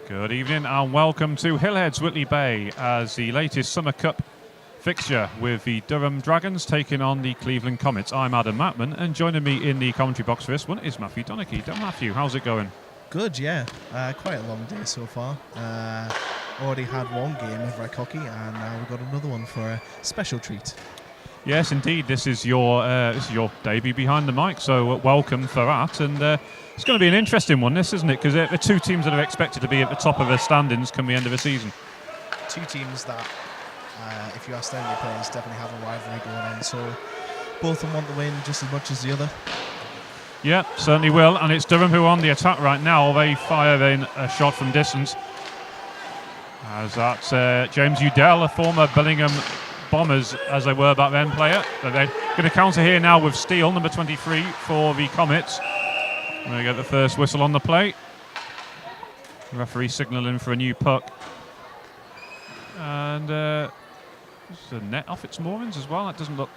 Good evening and welcome to Hillhead's Whitley Bay as the latest Summer Cup fixture with the Durham Dragons taking on the Cleveland Comets. I'm Adam Matman and joining me in the commentary box for this one is Matthew Donachie. Matthew, how's it going? Good, yeah. Quite a long day so far. Already had one game of rec hockey and now we've got another one for a special treat. Yes, indeed. This is your debut behind the mic, so welcome for that. And it's going to be an interesting one, this, isn't it? Because the two teams that are expected to be at the top of the standings come the end of the season. Two teams that, if you ask them, your players definitely have a rivalry going on. So both of them want to win just as much as the other. Yeah, certainly will. And it's Durham who are on the attack right now. They fire in a shot from distance. As that's James Udell, a former Bellingham Bombers, as they were back then, player. But they're going to counter here now with Steele, number 23 for the Comets. They get the first whistle on the play. The referee signalling for a new puck. And there's a net off its moorings as well. That doesn't look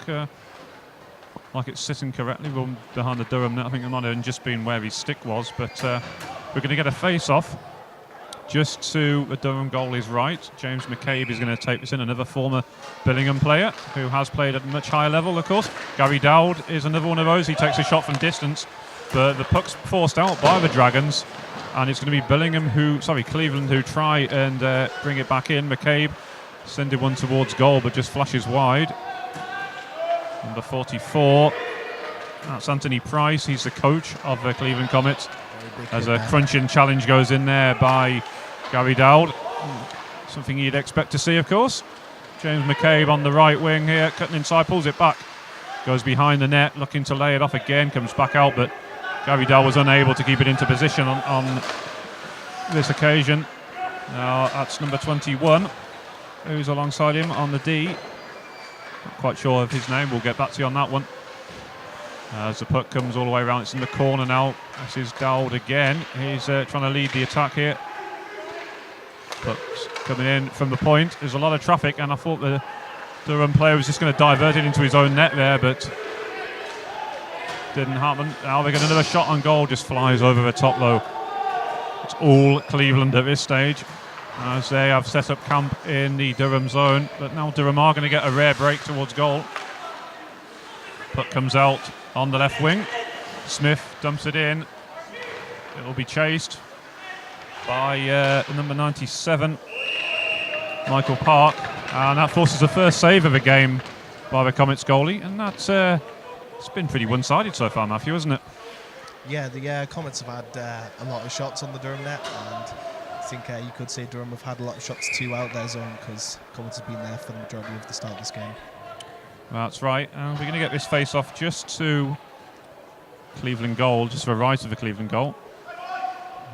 like it's sitting correctly behind the Durham net. I think it might have just been where his stick was. But we're going to get a face-off just to the Durham goalie's right. James McCabe is going to take this in, another former Bellingham player who has played at a much higher level, of course. Gary Dowd is another one of those. He takes a shot from distance, but the puck's forced out by the Dragons, and it's going to be Cleveland who try and bring it back in. McCabe sending one towards goal, but just flashes wide. Number 44, that's Anthony Price. He's the coach of the Cleveland Comets. As a crunching challenge goes in there by Gary Dowd. Something you'd expect to see, of course. James McCabe on the right wing here, cutting inside, pulls it back. Goes behind the net, looking to lay it off again, comes back out, but Gary Dowd was unable to keep it into position on this occasion. Now that's number 21, who's alongside him on the D. Not quite sure of his name, we'll get back to you on that one. As the puck comes all the way around, it's in the corner now. This is Dowd again. He's trying to lead the attack here. Puck's coming in from the point. There's a lot of traffic, and I thought the Durham player was just going to divert it into his own net there, but didn't happen. Now they get another shot on goal, just flies over the top low. It's all Cleveland at this stage, as they have set up camp in the Durham zone. But now Durham are going to get a rare break towards goal. Puck comes out on the left wing. Smith dumps it in. It'll be chased by number 97, Michael Park, and that forces the first save of the game by the Comets goalie, and that's it's been pretty one-sided so far, Matthew, isn't it? Yeah, the Comets have had a lot of shots on the Durham net, and I think you could say Durham have had a lot of shots too out their zone, because Comets have been there for the majority of the start of this game. That's right, and we're going to get this face-off just to Cleveland goal, just to the right of the Cleveland goal.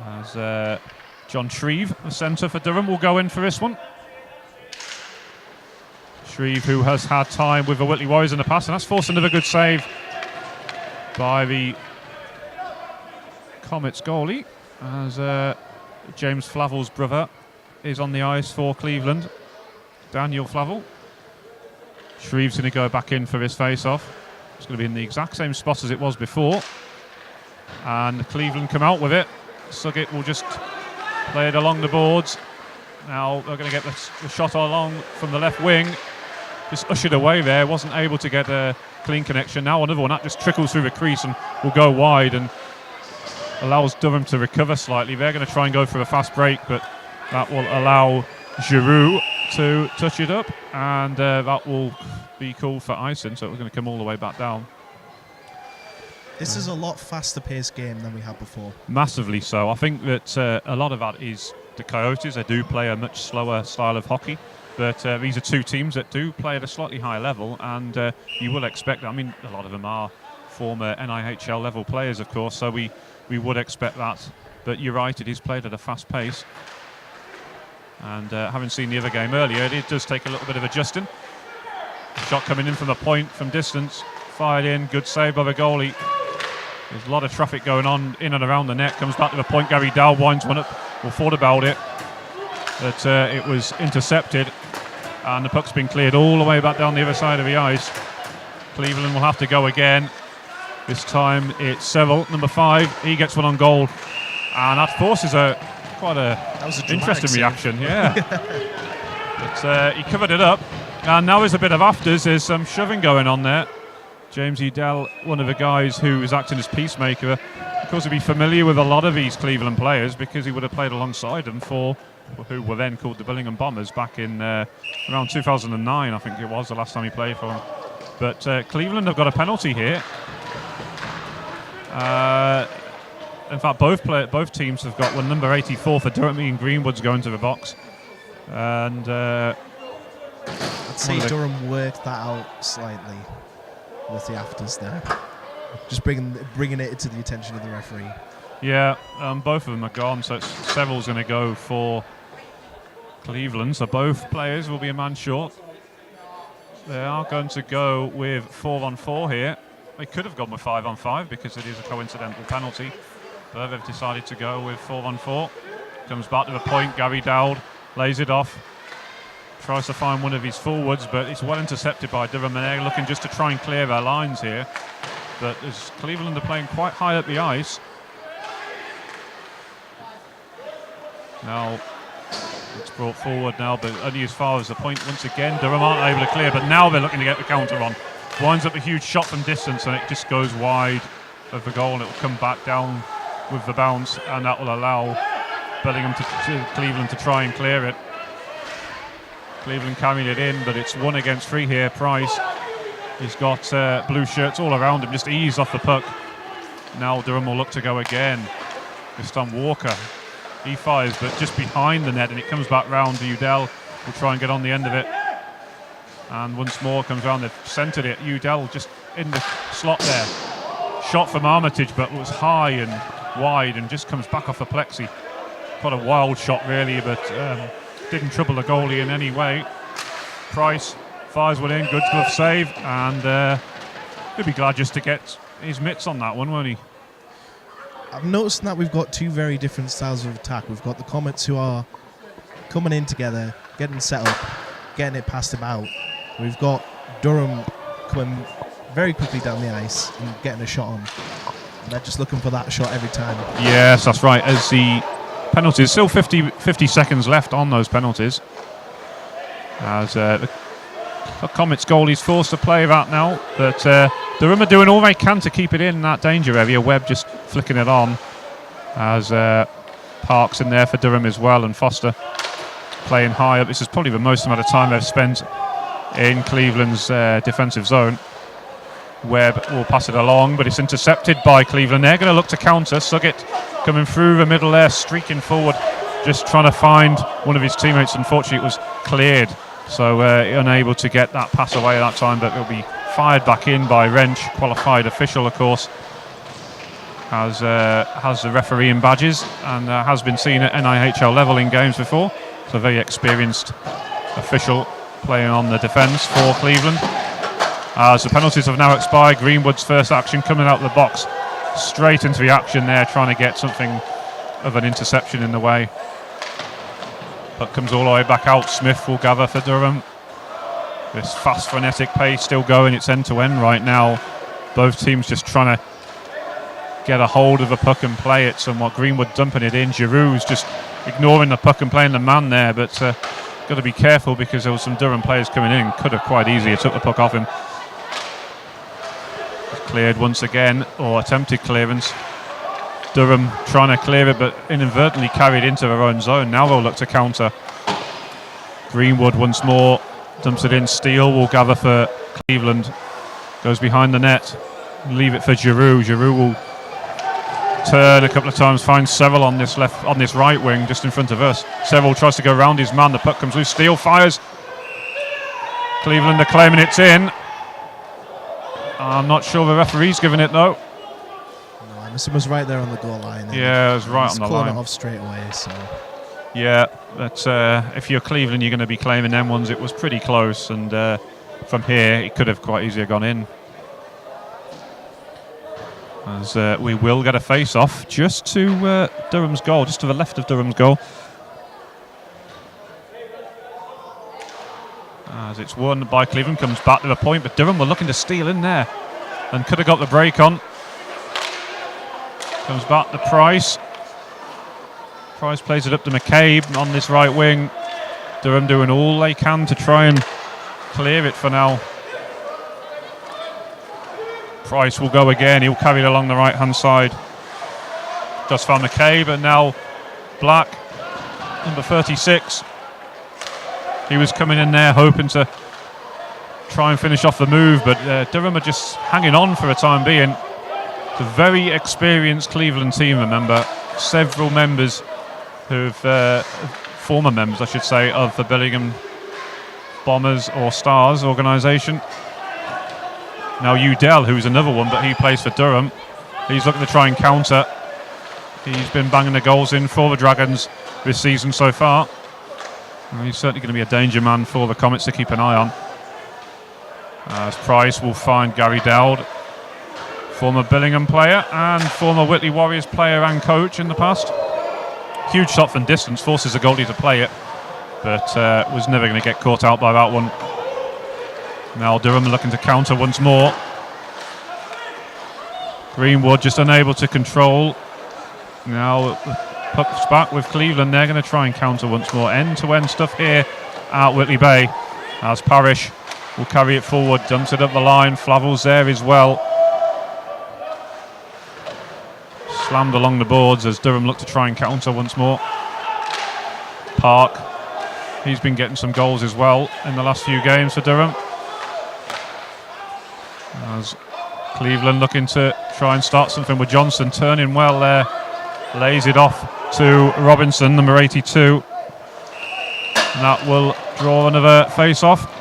As John Shreve, the centre for Durham, will go in for this one. Shreve, who has had time with the Whitley Warriors in the past, and that's forced another good save by the Comets goalie, as James Flavel's brother is on the ice for Cleveland, Daniel Flavel. Shreve's going to go back in for this face-off. It's going to be in the exact same spot as it was before. And Cleveland come out with it. Suggett will just play it along the boards. Now they're going to get the shot along from the left wing. Just ushered away there. Wasn't able to get a clean connection. Now another one. That just trickles through the crease and will go wide and allows Durham to recover slightly. They're going to try and go for a fast break, but that will allow Giroux to touch it up, and that will be called for icing, so we're going to come all the way back down. This is a lot faster paced game than we had before. Massively so. I think that a lot of that is the Coyotes. They do play a much slower style of hockey, but these are two teams that do play at a slightly higher level, and you will expect, I mean, a lot of them are former NIHL level players, of course, so we would expect that, but you're right, it is played at a fast pace. And having seen the other game earlier, it does take a little bit of adjusting. Shot coming in from the point from distance, fired in, good save by the goalie. There's a lot of traffic going on in and around the net. Comes back to the point, Gary Dowd winds one up, or thought about it, but it was intercepted, and the puck's been cleared all the way back down the other side of the ice. Cleveland will have to go again. This time it's Seville, number 5. He gets one on goal, and that forces a quite a That was a interesting save. reaction, yeah. But he covered it up, and now there's a bit of afters. There's some shoving going on there. James Udell, one of the guys who is acting as peacemaker, of course, he'd be familiar with a lot of these Cleveland players because he would have played alongside them for who were then called the Billingham Bombers back in around 2009, I think it was the last time he played for them. But Cleveland have got a penalty here. In fact, both teams have got one. Number 84 for Durham and Greenwood's going to the box. And I'd say Durham worked that out slightly with the afters there. Just bringing it to the attention of the referee. Yeah, both of them are gone, so Seville's going to go for Cleveland. So both players will be a man short. They are going to go with 4-on-4 here. They could have gone with 5-on-5 because it is a coincidental penalty. But they've decided to go with 4-on-4. Comes back to the point. Gary Dowd lays it off. Tries to find one of his forwards, but it's well intercepted by Durham, and they're looking just to try and clear their lines here. But as Cleveland are playing quite high up the ice. Now it's brought forward now, but only as far as the point once again. Durham aren't able to clear, but now they're looking to get the counter on. Winds up a huge shot from distance, and it just goes wide of the goal, and it will come back down with the bounce, and that will allow Bellingham to Cleveland to try and clear it. Cleveland carrying it in, but it's 1 against 3 here. Price, he's got blue shirts all around him, just ease off the puck. Now Durham will look to go again. This time Walker, he fires, but just behind the net, and it comes back round to Udell. Will try and get on the end of it. And once more comes round, they've centred it. Udell just in the slot there. Shot from Armitage, but was high and wide and just comes back off the plexi. Quite a wild shot really, but didn't trouble the goalie in any way. Price fires one in, good glove save, and he'll be glad just to get his mitts on that one, won't he? I've noticed that we've got two very different styles of attack. We've got the Comets who are coming in together, getting set up, getting it passed about. We've got Durham coming very quickly down the ice and getting a shot on. And they're just looking for that shot every time. Yes, that's right. As the penalties, still 50 seconds left on those penalties. As the Comets goalie's forced to play that now, but Durham are doing all they can to keep it in that danger area. Webb just flicking it on, as Parks in there for Durham as well, and Foster playing high up. This is probably the most amount of time they've spent in Cleveland's defensive zone. Webb will pass it along, but it's intercepted by Cleveland. They're going to look to counter. Suggett coming through the middle there, streaking forward, just trying to find one of his teammates. Unfortunately, it was cleared, so unable to get that pass away at that time, but it'll be fired back in by Wrench, qualified official, of course, has the refereeing badges and has been seen at NIHL level in games before. So a very experienced official playing on the defence for Cleveland. As the penalties have now expired, Greenwood's first action coming out of the box, straight into the action there, trying to get something of an interception in the way. Puck comes all the way back out. Smith will gather for Durham. This fast, frenetic pace still going. It's end-to-end right now. Both teams just trying to get a hold of the puck and play it somewhat. Greenwood dumping it in. Giroux's just ignoring the puck and playing the man there, but got to be careful because there was some Durham players coming in. Could have quite easily took the puck off him. Cleared once again, or attempted clearance. Durham trying to clear it, but inadvertently carried into their own zone. Now they'll look to counter. Greenwood once more dumps it in. Steele will gather for Cleveland. Goes behind the net. Leave it for Giroux. Giroux will turn a couple of times, finds Seville on this right wing, just in front of us. Seville tries to go round his man. The puck comes loose. Steele fires. Cleveland are claiming it's in. I'm not sure the referee's giving it though. No, Emerson was right there on the goal line. Yeah, it was right on the line. Calling it off straight away. So. Yeah, but if you're Cleveland, you're going to be claiming them ones. It was pretty close, and from here, it could have quite easily gone in. As we will get a face-off just to Durham's goal, just to the left of Durham's goal. As it's won by Cleveland, comes back to the point, but Durham were looking to steal in there and could have got the break on. Comes back to Price. Price plays it up to McCabe on this right wing. Durham doing all they can to try and clear it for now. Price will go again. He'll carry it along the right-hand side. Just found McCabe, and now Black, number 36. He was coming in there hoping to try and finish off the move, but Durham are just hanging on for a time being. It's a very experienced Cleveland team, remember. Several members who've former members, I should say, of the Billingham Bombers or Stars organisation. Now Udell, who's another one, but he plays for Durham. He's looking to try and counter. He's been banging the goals in for the Dragons this season so far. And he's certainly going to be a danger man for the Comets to keep an eye on. As Price will find Gary Dowd, former Billingham player and former Whitley Warriors player and coach in the past. Huge shot from distance, forces the goalie to play it, but was never going to get caught out by that one. Now Durham looking to counter once more. Greenwood just unable to control. Now pucks back with Cleveland. They're going to try and counter once more. End-to-end stuff here at Whitley Bay. As Parrish will carry it forward, dumps it up the line. Flavel's there as well. Slammed along the boards as Durham look to try and counter once more. Park, he's been getting some goals as well in the last few games for Durham. As Cleveland looking to try and start something with Johnson, turning well there. Lays it off to Robinson, number 82. And that will draw another face-off.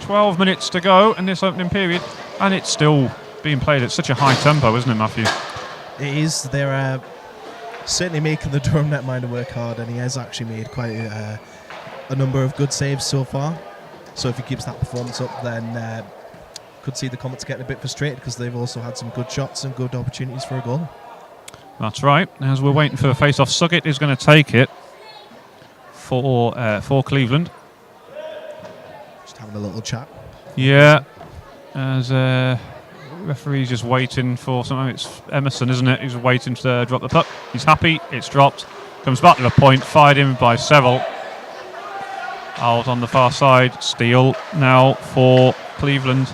12 minutes to go in this opening period, and it's still being played at such a high tempo, isn't it, Matthew? It is. They're certainly making the Durham netminder work hard, and he has actually made quite a number of good saves so far. So if he keeps that performance up, then could see the Comets getting a bit frustrated, because they've also had some good shots and good opportunities for a goal. That's right. As we're waiting for the face-off, Suggett is going to take it for Cleveland. Just having a little chat. Yeah. As referee's just waiting for something. It's Emerson, isn't it? He's waiting to drop the puck. He's happy. It's dropped. Comes back to the point. Fired in by Seville. Out on the far side. Steele now for Cleveland.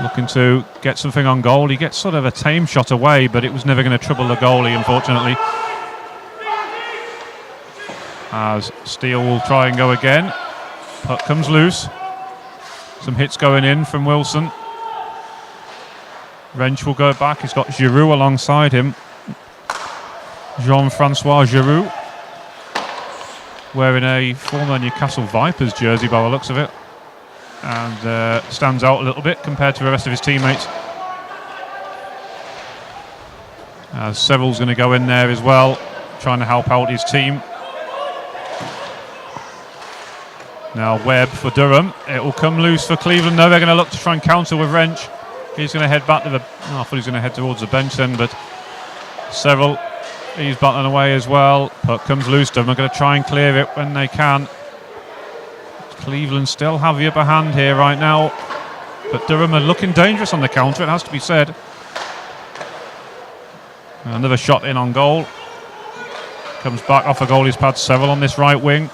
Looking to get something on goal. He gets sort of a tame shot away, but it was never going to trouble the goalie, unfortunately. As Steele will try and go again. Puck comes loose. Some hits going in from Wilson. Wrench will go back. He's got Giroux alongside him. Jean-Francois Giroux, wearing a former Newcastle Vipers jersey by the looks of it. And stands out a little bit compared to the rest of his teammates. Seville's going to go in there as well, trying to help out his team. Now Webb for Durham. It will come loose for Cleveland. No, they're going to look to try and counter with Wrench. He's going to head back to the... I thought he was going to head towards the bench then, but Seville, he's battling away as well. Puck comes loose. Durham are going to try and clear it when they can. Cleveland still have the upper hand here right now, but Durham are looking dangerous on the counter, it has to be said. Another shot in on goal. Comes back off a goalie's pad. Seville on this right wing.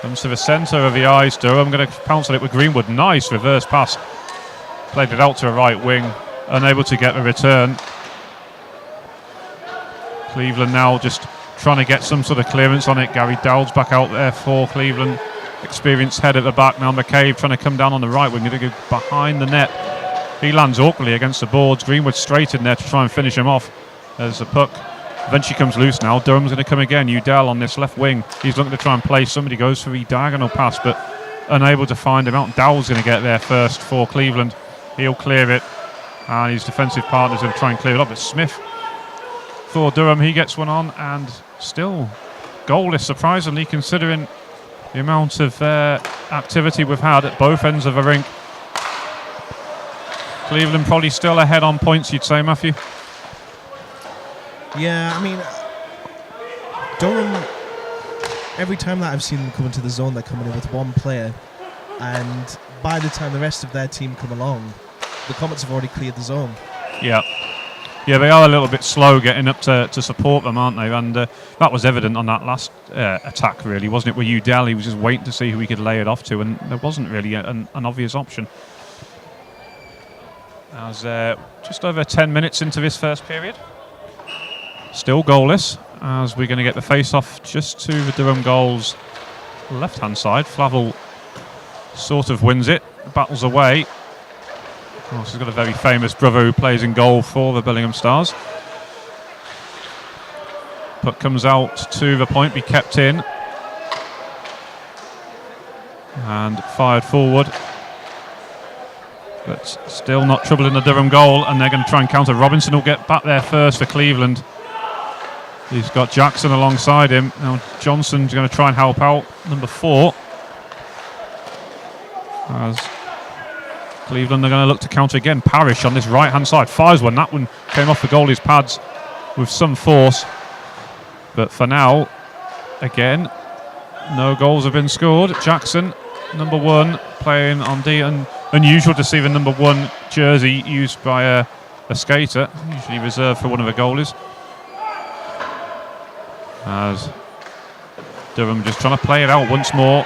Comes to the centre of the ice. Durham going to pounce on it with Greenwood. Nice reverse pass. Played it out to a right wing. Unable to get the return. Cleveland now just trying to get some sort of clearance on it. Gary Dowd's back out there for Cleveland. Experienced head at the back now. McCabe trying to come down on the right wing. Going to go behind the net. He lands awkwardly against the boards. Greenwood straight in there to try and finish him off. There's the puck. Eventually comes loose now. Durham's going to come again. Udell on this left wing. He's looking to try and play. Somebody goes for the diagonal pass, but unable to find him out. Dowell's going to get there first for Cleveland. He'll clear it. And his defensive partner's going to try and clear it up. It's Smith for Durham. He gets one on and still goalless, surprisingly, considering the amount of activity we've had at both ends of the rink. Cleveland probably still ahead on points, you'd say, Matthew? Yeah, I mean, Durham, every time that I've seen them come into the zone, they're coming in with one player, and by the time the rest of their team come along, the Comets have already cleared the zone. Yeah. Yeah, they are a little bit slow getting up to support them, aren't they? And that was evident on that last attack, really, wasn't it? Where Udell, he was just waiting to see who he could lay it off to, and there wasn't really an obvious option. As just over 10 minutes into this first period, still goalless, as we're going to get the face-off just to the Durham goal's left-hand side. Flavel sort of wins it, battles away. Of course, he's got a very famous brother who plays in goal for the Billingham Stars. Puck comes out to the point, be kept in. And fired forward. But still not trouble in the Durham goal, and they're going to try and counter. Robinson will get back there first for Cleveland. He's got Jackson alongside him. Now Johnson's going to try and help out, number 4. As Cleveland are going to look to counter again. Parrish on this right-hand side fires one. That one came off the goalie's pads with some force. But for now, again, no goals have been scored. Jackson, number 1, playing on D. And unusual to see the number 1 jersey used by a skater, usually reserved for one of the goalies. As Durham just trying to play it out once more.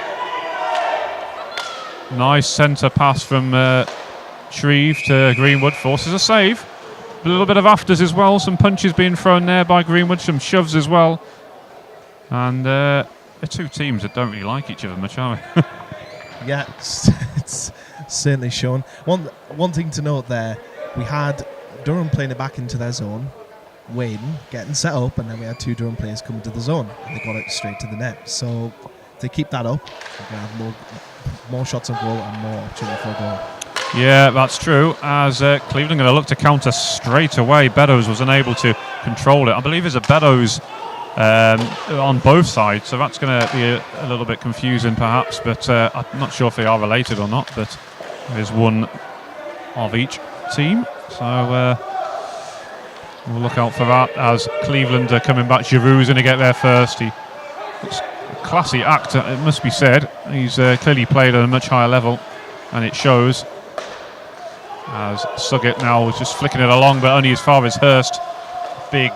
Nice centre pass from Shreve to Greenwood, forces a save. A little bit of afters as well, some punches being thrown there by Greenwood, some shoves as well. And the 2 teams that don't really like each other much, are we? Yeah, it's certainly shown. One thing to note there, we had Durham playing it back into their zone, Wayne getting set up, and then we had 2 Durham players coming to the zone, and they got it straight to the net. So if they keep that up, we're going to have more shots on goal and more opportunity for a goal. Yeah, that's true. As Cleveland going to look to counter straight away. Beddoes was unable to control it. I believe there's a Beddoes on both sides, so that's going to be a little bit confusing perhaps, but I'm not sure if they are related or not, but there's one of each team, so we'll look out for that as Cleveland are coming back. Giroux's going to get there first. It's a classy act, it must be said. He's clearly played at a much higher level, and it shows. As Suggett now is just flicking it along, but only as far as Hurst. Big,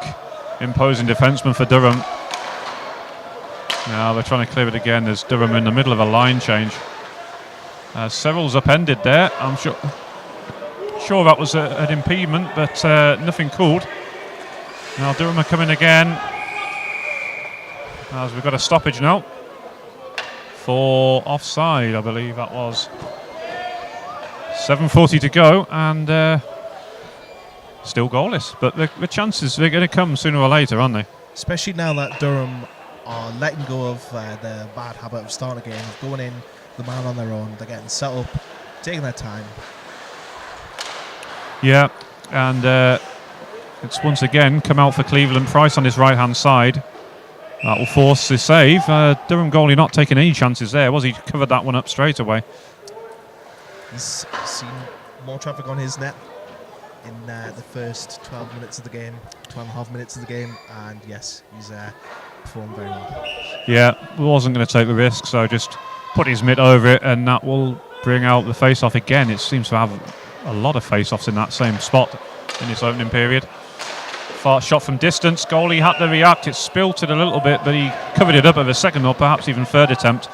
imposing defenseman for Durham. Now they're trying to clear it again as Durham in the middle of a line change. Several's upended there. I'm sure that was an impediment, but nothing called. Now Durham are coming again. As we've got a stoppage now for offside, I believe that was. 7:40 to go, and still goalless. But the chances are going to come sooner or later, aren't they? Especially now that Durham are letting go of the bad habit of starting a game, of going in the man on their own. They're getting set up, taking their time. Yeah, and it's once again come out for Cleveland. Price on his right-hand side. That will force the save. Durham goalie not taking any chances there, was he? Covered that one up straight away. He's seen more traffic on his net in the first 12 minutes of the game, 12 and a half minutes of the game, and yes, he's performed very well. Yeah, wasn't going to take the risk, so just put his mitt over it, and that will bring out the face-off again. It seems to have a lot of face-offs in that same spot in this opening period. Far shot from distance, goalie had to react, it spilt it a little bit, but he covered it up at the second or perhaps even third attempt.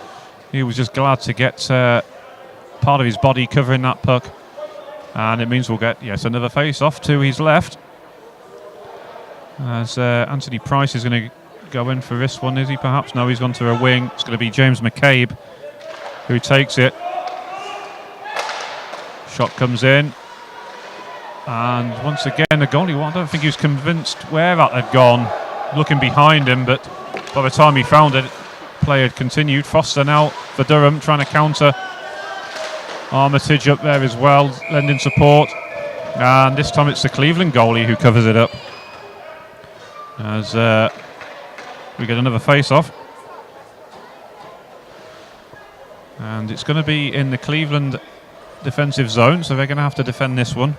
He was just glad to get part of his body covering that puck, and it means we'll get another face-off to his left, as Anthony Price is going to go in for this one. Is he perhaps? No, he's gone to a wing. It's going to be James McCabe who takes it. Shot comes in, and once again the goalie, I don't think he was convinced where that had gone, looking behind him, but by the time he found it, play had continued. Foster now for Durham trying to counter. Armitage up there as well, lending support, and this time it's the Cleveland goalie who covers it up as we get another face-off, and it's going to be in the Cleveland defensive zone, so they're going to have to defend this one.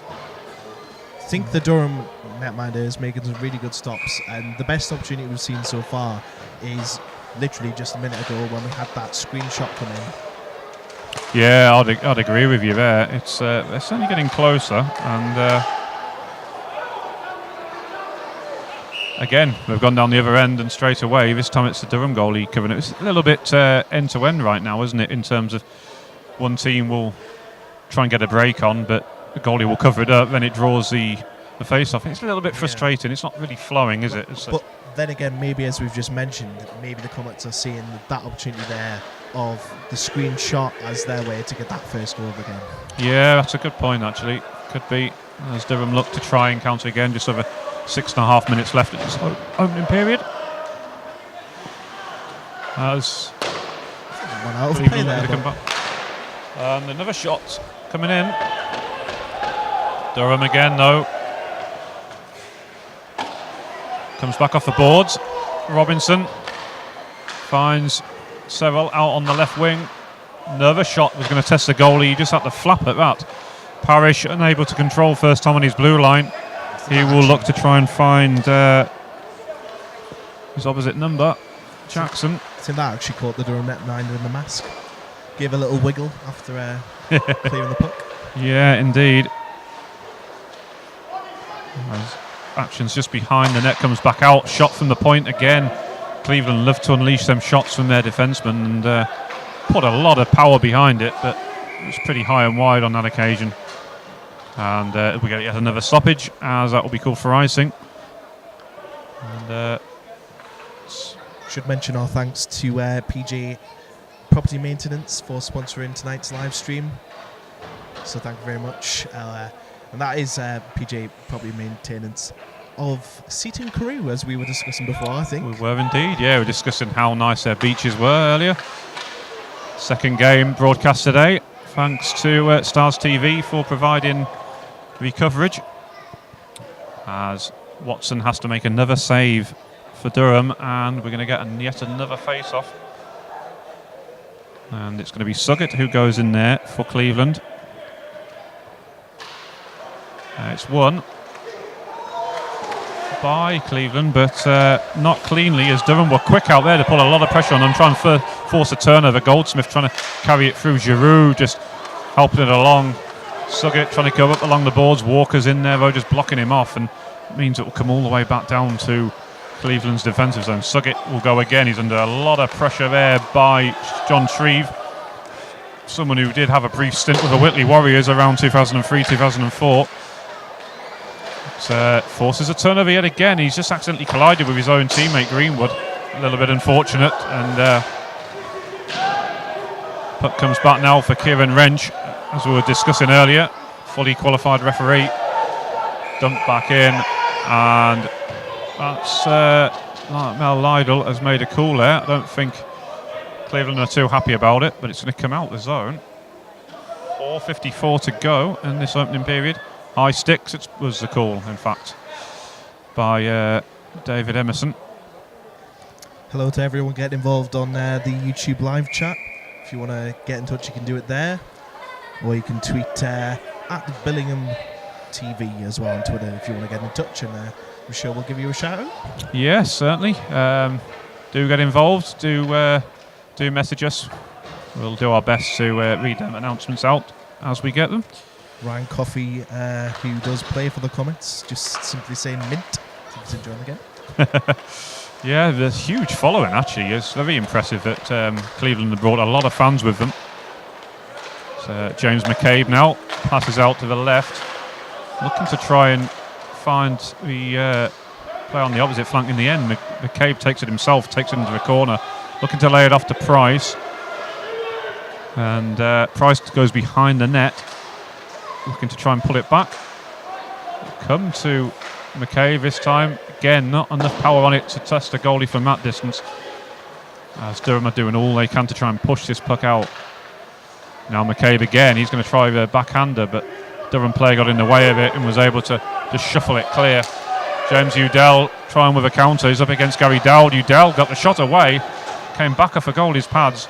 I think the Durham netminder is making some really good stops, and the best opportunity we've seen so far is literally just a minute ago when we had that screenshot come in. Yeah, I'd agree with you there. It's they're certainly getting closer, and again, we've gone down the other end, and straight away, this time it's the Durham goalie covering it. It's a little bit end-to-end right now, isn't it, in terms of one team will try and get a break on, but the goalie will cover it up, then it draws the face-off. It's a little bit frustrating. It's not really flowing, is it? But then again, maybe as we've just mentioned, maybe the Comets are seeing that opportunity there of the screenshot as their way to get that first goal of the game. Yeah, that's a good point, actually. Could be, as Durham look to try and counter again, just over 6.5 minutes left at this opening period. As one out of play there, and another shot coming in. Durham again, though. Comes back off the boards. Robinson finds Seville out on the left wing. Another shot was going to test the goalie. He just had to flap at that. Parrish unable to control first time on his blue line. He will look to try and find his opposite number, Jackson. I think that actually caught the Durham netminder in the mask. Gave a little wiggle after clearing the puck. Yeah, indeed. Actions just behind the net, comes back out. Shot from the point again. Cleveland love to unleash them shots from their defensemen and put a lot of power behind it, but it was pretty high and wide on that occasion. And we get yet another stoppage, as that will be called for icing. And should mention our thanks to PJ Property Maintenance for sponsoring tonight's live stream. So thank you very much. And that is PJ Property Maintenance of Seaton Carew, as we were discussing before, I think. We were indeed, yeah. We were discussing how nice their beaches were earlier. Second game broadcast today. Thanks to Stars TV for providing the coverage. As Watson has to make another save for Durham, and we're going to get yet another face-off. And it's going to be Suggett who goes in there for Cleveland. It's won by Cleveland, but not cleanly, as Durham were quick out there to put a lot of pressure on them, trying to force a turnover. Goldsmith trying to carry it through. Giroux just helping it along. Suggett trying to go up along the boards. Walker's in there, though, just blocking him off, and it means it will come all the way back down to Cleveland's defensive zone. Suggett will go again. He's under a lot of pressure there by John Shreve, someone who did have a brief stint with the Whitley Warriors around 2003-2004. Forces a turnover yet again. He's just accidentally collided with his own teammate Greenwood. A little bit unfortunate. And puck comes back now for Kieran Wrench, as we were discussing earlier. Fully qualified referee. Dumped back in, and that's Mel Lydell has made a call there. I don't think Cleveland are too happy about it, but it's going to come out the zone. 4:54 to go in this opening period. High sticks, it was the call, in fact, by David Emerson. Hello to everyone getting involved on the YouTube live chat. If you want to get in touch, you can do it there. Or you can tweet at Billingham TV as well on Twitter if you want to get in touch, and I'm sure we'll give you a shout out. Yes, certainly. Do get involved. Do message us. We'll do our best to read them announcements out as we get them. Ryan Coffey, who does play for the Comets, just simply saying mint. I think he's enjoying the game. Yeah, there's huge following, actually. It's very impressive that Cleveland have brought a lot of fans with them. So James McCabe now passes out to the left, looking to try and find the play on the opposite flank in the end. McCabe takes it himself, takes it into the corner, looking to lay it off to Price. And Price goes behind the net, looking to try and pull it back. Come to McCabe this time. Again, not enough power on it to test the goalie from that distance, as Durham are doing all they can to try and push this puck out. Now McCabe again, he's going to try the backhander, but Durham player got in the way of it and was able to just shuffle it clear. James Udell trying with a counter. He's up against Gary Dowd. Udell got the shot away, came back off the goalie's pads,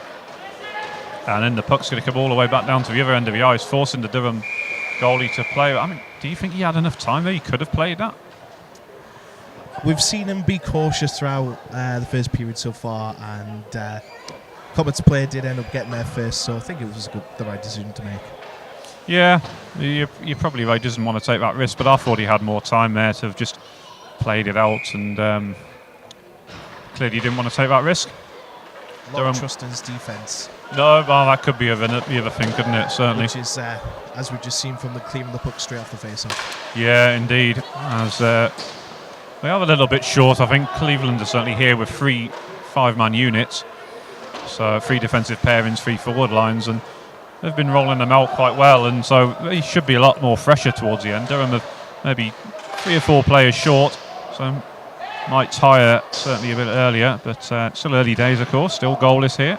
and then the puck's going to come all the way back down to the other end of the ice, forcing the Durham goalie to play. I mean, do you think he had enough time there? He could have played that. We've seen him be cautious throughout the first period so far, and Comets player did end up getting there first, so I think it was the right decision to make. Yeah, you're probably right. He doesn't want to take that risk, but I thought he had more time there to have just played it out, and clearly didn't want to take that risk. A lot of trust in his defence. No, well, that could be the other thing, couldn't it? Certainly. Which is, as we've just seen from the clearing the puck straight off the face-off. Yeah, indeed. As they are a little bit short. I think Cleveland are certainly here with 3 5-man units. So 3 defensive pairings, 3 forward lines, and they've been rolling them out quite well. And so they should be a lot more fresher towards the end. Durham have maybe 3 or 4 players short, so might tire certainly a bit earlier. But still early days, of course. Still goalless here.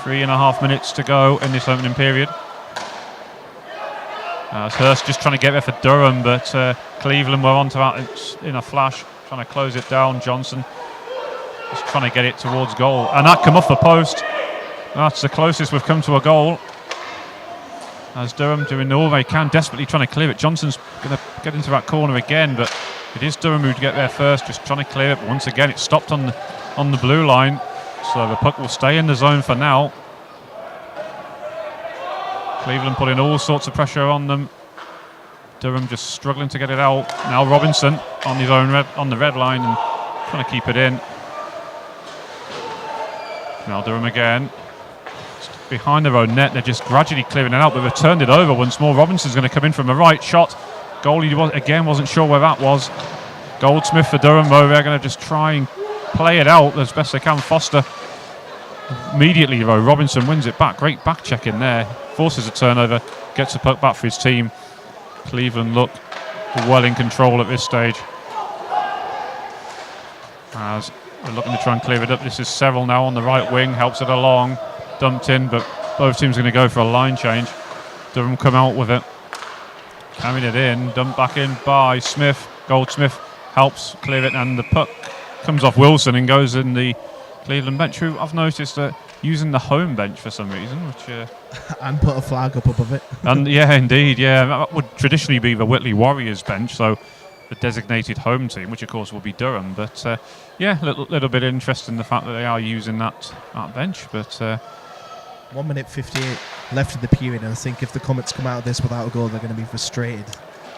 3.5 minutes to go in this opening period. Hurst just trying to get there for Durham, but Cleveland were onto that in a flash, trying to close it down. Johnson just trying to get it towards goal, and that come off the post. That's the closest we've come to a goal. As Durham doing all they can, desperately trying to clear it. Johnson's going to get into that corner again, but it is Durham who'd get there first, just trying to clear it. But once again, it's stopped on the blue line, so the puck will stay in the zone for now. Cleveland putting all sorts of pressure on them. Durham just struggling to get it out. Now Robinson on his own on the red line and trying to keep it in. Now Durham again. Just behind their own net, they're just gradually clearing it out, but they've turned it over once more. Robinson's going to come in from the right shot. Goalie wasn't sure where that was. Goldsmith for Durham, though, they're going to just try and play it out as best they can. Foster immediately, though, Robinson wins it back. Great back check in there. Forces a turnover, gets the puck back for his team. Cleveland look well in control at this stage. As they're looking to try and clear it up. This is Seville now on the right wing, helps it along. Dumped in, but both teams are going to go for a line change. Durham come out with it. Carrying it in, dumped back in by Smith. Goldsmith helps clear it, and the puck comes off Wilson and goes in the Cleveland bench, who I've noticed using the home bench for some reason, which and put a flag up above it. And yeah, indeed, yeah, that would traditionally be the Whitley Warriors bench, so the designated home team, which of course will be Durham. But yeah, little bit interesting the fact that they are using that bench. But 1 minute 58 left in the period, and I think if the Comets come out of this without a goal, they're going to be frustrated.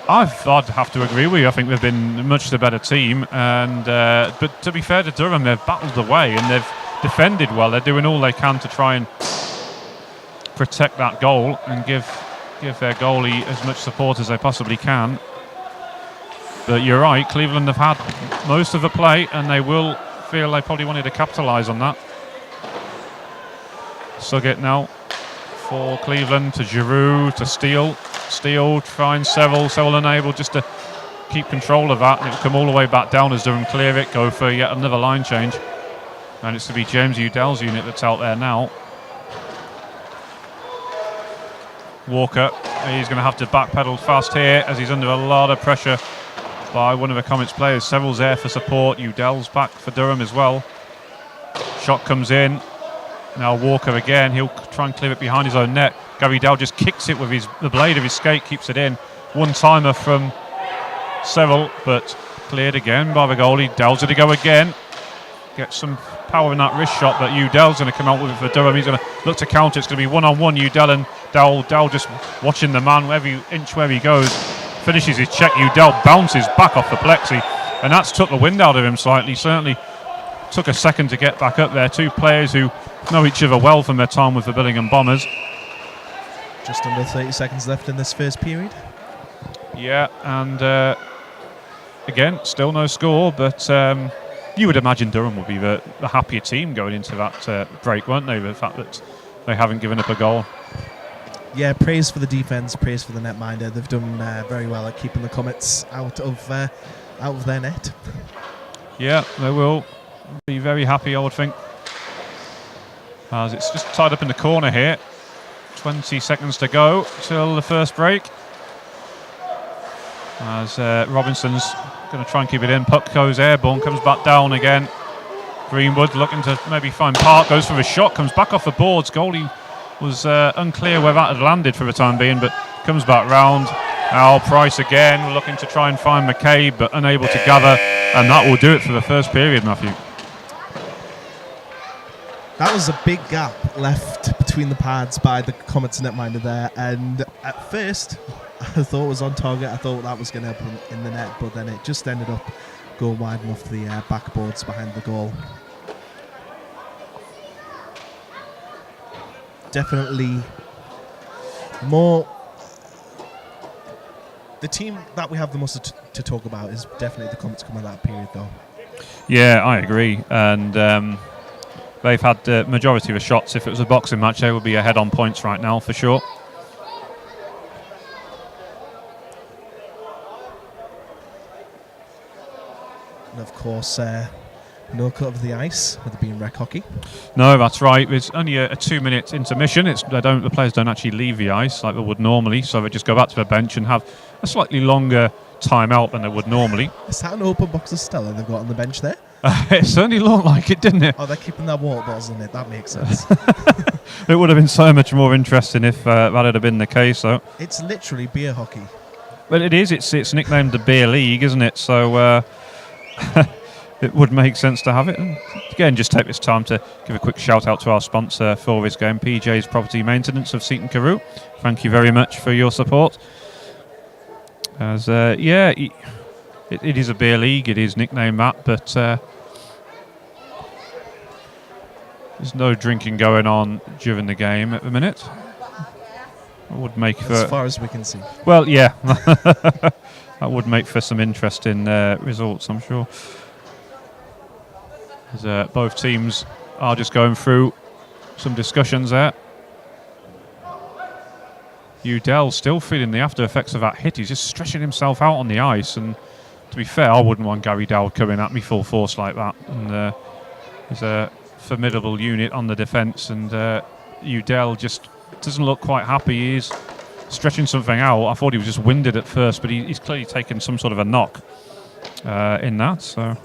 I'd have to agree with you. I think they've been much the better team, and but to be fair to Durham, they've battled away and they've defended well. They're doing all they can to try and protect that goal and give their goalie as much support as they possibly can. But you're right, Cleveland have had most of the play, and they will feel they probably wanted to capitalise on that. Suggett now for Cleveland to Giroux to Steele. Steele finds Seville unable just to keep control of that, and it'll come all the way back down as Durham clear it, go for yet another line change. And it's to be James Udell's unit that's out there now. Walker, he's going to have to backpedal fast here as he's under a lot of pressure by one of the Comets players. Seville's there for support. Udell's back for Durham as well. Shot comes in. Now Walker again. He'll try and clear it behind his own net. Gary Dell just kicks it with the blade of his skate, keeps it in. One-timer from Seville, but cleared again by the goalie. Dell's going to go again. Get some power in that wrist shot, but Udell's going to come out with it for Durham. He's going to look to counter. It's going to be one-on-one, Udell and Dell. Dell just watching the man every inch where he goes. Finishes his check. Udell bounces back off the plexi, and that's took the wind out of him slightly. Certainly took a second to get back up there. Two players who know each other well from their time with the Billingham Bombers. Just under 30 seconds left in this first period. Yeah, and again, still no score, but you would imagine Durham will be the happier team going into that break, won't they, with the fact that they haven't given up a goal. Yeah, praise for the defence, praise for the netminder. They've done very well at keeping the Comets out of their net. Yeah, they will be very happy, I would think. As it's just tied up in the corner here. 20 seconds to go till the first break. As Robinson's going to try and keep it in. Puck goes airborne, comes back down again. Greenwood looking to maybe find Park, goes for a shot, comes back off the boards. Goalie was unclear where that had landed for the time being, but comes back round. Now Price again, looking to try and find McCabe, but unable to gather, and that will do it for the first period, Matthew. That was a big gap left between the pads by the Comets netminder there, and at first I thought it was on target. I thought that was going to happen in the net, but then it just ended up go wide enough to the backboards behind the goal. Definitely more. The team that we have the most to talk about is definitely the Comets coming that period, though. Yeah, I agree. And they've had the majority of the shots. If it was a boxing match, they would be ahead on points right now, for sure. And of course, no cut of the ice with it being rec hockey. No, that's right. It's only a 2-minute intermission. The players don't actually leave the ice like they would normally, so they just go back to the bench and have a slightly longer time out than they would normally. Is that an open box of Stella they've got on the bench there? It certainly looked like it, didn't it? Oh, they're keeping their water bottles in it. That makes sense. It would have been so much more interesting if that had been the case, though. It's literally beer hockey. Well, it is. It's nicknamed the Beer League, isn't it? So it would make sense to have it. And again, just take this time to give a quick shout out to our sponsor for this game, PJ's Property Maintenance of Seaton Carew. Thank you very much for your support. As it is a beer league. It is nicknamed that, but there's no drinking going on during the game at the minute. That would make for, as far as we can see. Well, yeah, that would make for some interesting results, I'm sure. As, both teams are just going through some discussions there. Udell still feeling the after effects of that hit. He's just stretching himself out on the ice, and to be fair, I wouldn't want Gary Dowd coming at me full force like that. And he's a formidable unit on the defence, and Udell just doesn't look quite happy. He's stretching something out. I thought he was just winded at first, but he's clearly taken some sort of a knock in that. So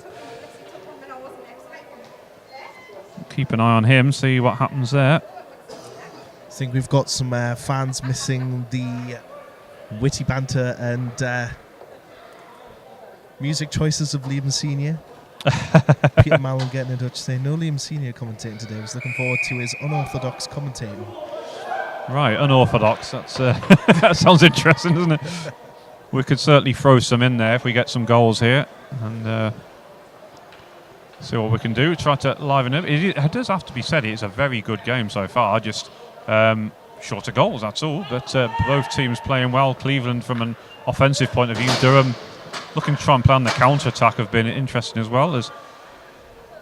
keep an eye on him, see what happens there. I think we've got some fans missing the witty banter and music choices of Liam Senior. Peter Mallon getting in touch saying no Liam Senior commentating today. Was looking forward to his unorthodox commentating. Right, unorthodox. That's that sounds interesting, doesn't it? We could certainly throw some in there if we get some goals here, and see what we can do. Try to liven it. It does have to be said, it's a very good game so far. Just short of goals, that's all. But both teams playing well. Cleveland, from an offensive point of view, Durham looking to try and plan the counter-attack, have been interesting as well. As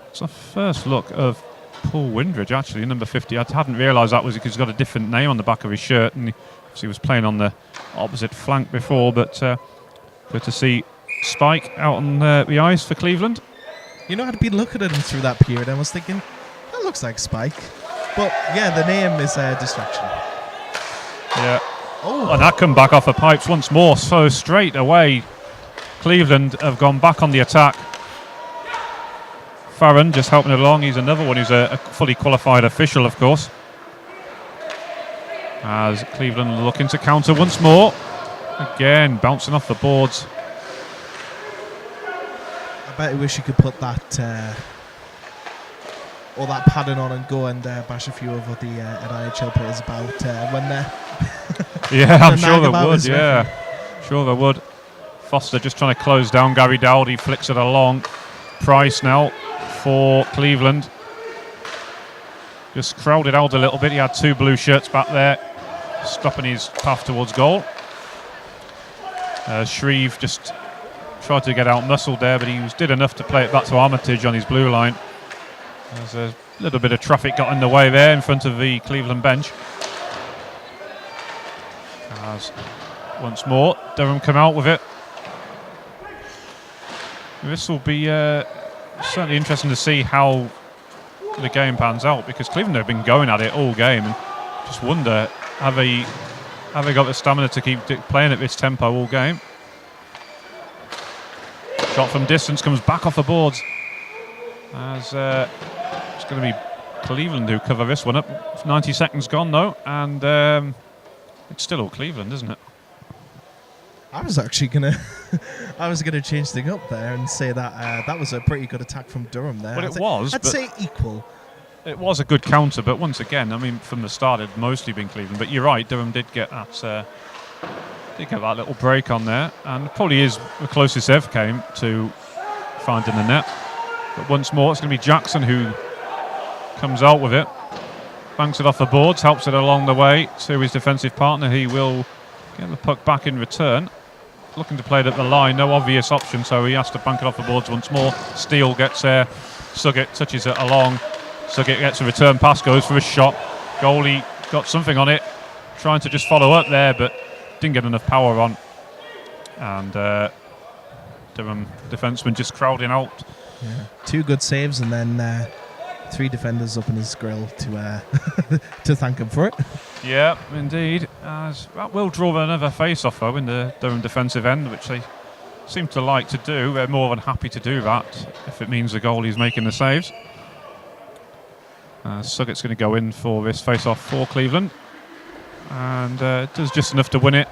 it's a first look of Paul Windridge, actually, number 50. I hadn't realised that was because he's got a different name on the back of his shirt, and he was playing on the opposite flank before. But good to see Spike out on the ice for Cleveland. You know, I'd been looking at him through that period and was thinking, that looks like Spike. But yeah, the name is a distraction. Yeah. Oh, And that come back off the pipes once more. So straight away, Cleveland have gone back on the attack. Farron just helping it along. He's another one who's a fully qualified official, of course. As Cleveland looking to counter once more. Again, bouncing off the boards. I bet I wish you could put that all that padding on and go and bash a few of the NIHL players about when they're Yeah, I'm sure nag they about would. us, Yeah, sure they would. Foster just trying to close down Gary Dowd. He flicks it along. Price now for Cleveland. Just crowded out a little bit. He had two blue shirts back there, stopping his path towards goal. Shreve just tried to get out muscled there, but he did enough to play it back to Armitage on his blue line. There's a little bit of traffic got in the way there in front of the Cleveland bench. As once more, Durham come out with it. This will be certainly interesting to see how the game pans out, because Cleveland have been going at it all game, and just wonder, have they got the stamina to keep playing at this tempo all game? Shot from distance comes back off the boards. As it's going to be Cleveland who cover this one up. 90 seconds gone though, and it's still all Cleveland, isn't it? I was actually gonna change things up there and say that that was a pretty good attack from Durham there. Well, I'd say equal. It was a good counter, but once again, I mean, from the start, it had mostly been Cleveland. But you're right, Durham did get that little break on there, and probably is the closest they've came to finding the net. But once more, it's going to be Jackson who comes out with it. Banks it off the boards, helps it along the way to his defensive partner. He will get the puck back in return. Looking to play it at the line, no obvious option, so he has to bank it off the boards once more. Steele gets there, Suggett touches it along. Suggett gets a return pass, goes for a shot. Goalie got something on it, trying to just follow up there, but didn't get enough power on. And Durham defenseman just crowding out. Yeah. 2 good saves and then 3 defenders up in his grill to to thank him for it. Yeah, indeed. As that will draw another face-off though in the Durham defensive end, which they seem to like to do. They're more than happy to do that if it means the goalie's making the saves. Suggett's going to go in for this face-off for Cleveland, and does just enough to win it.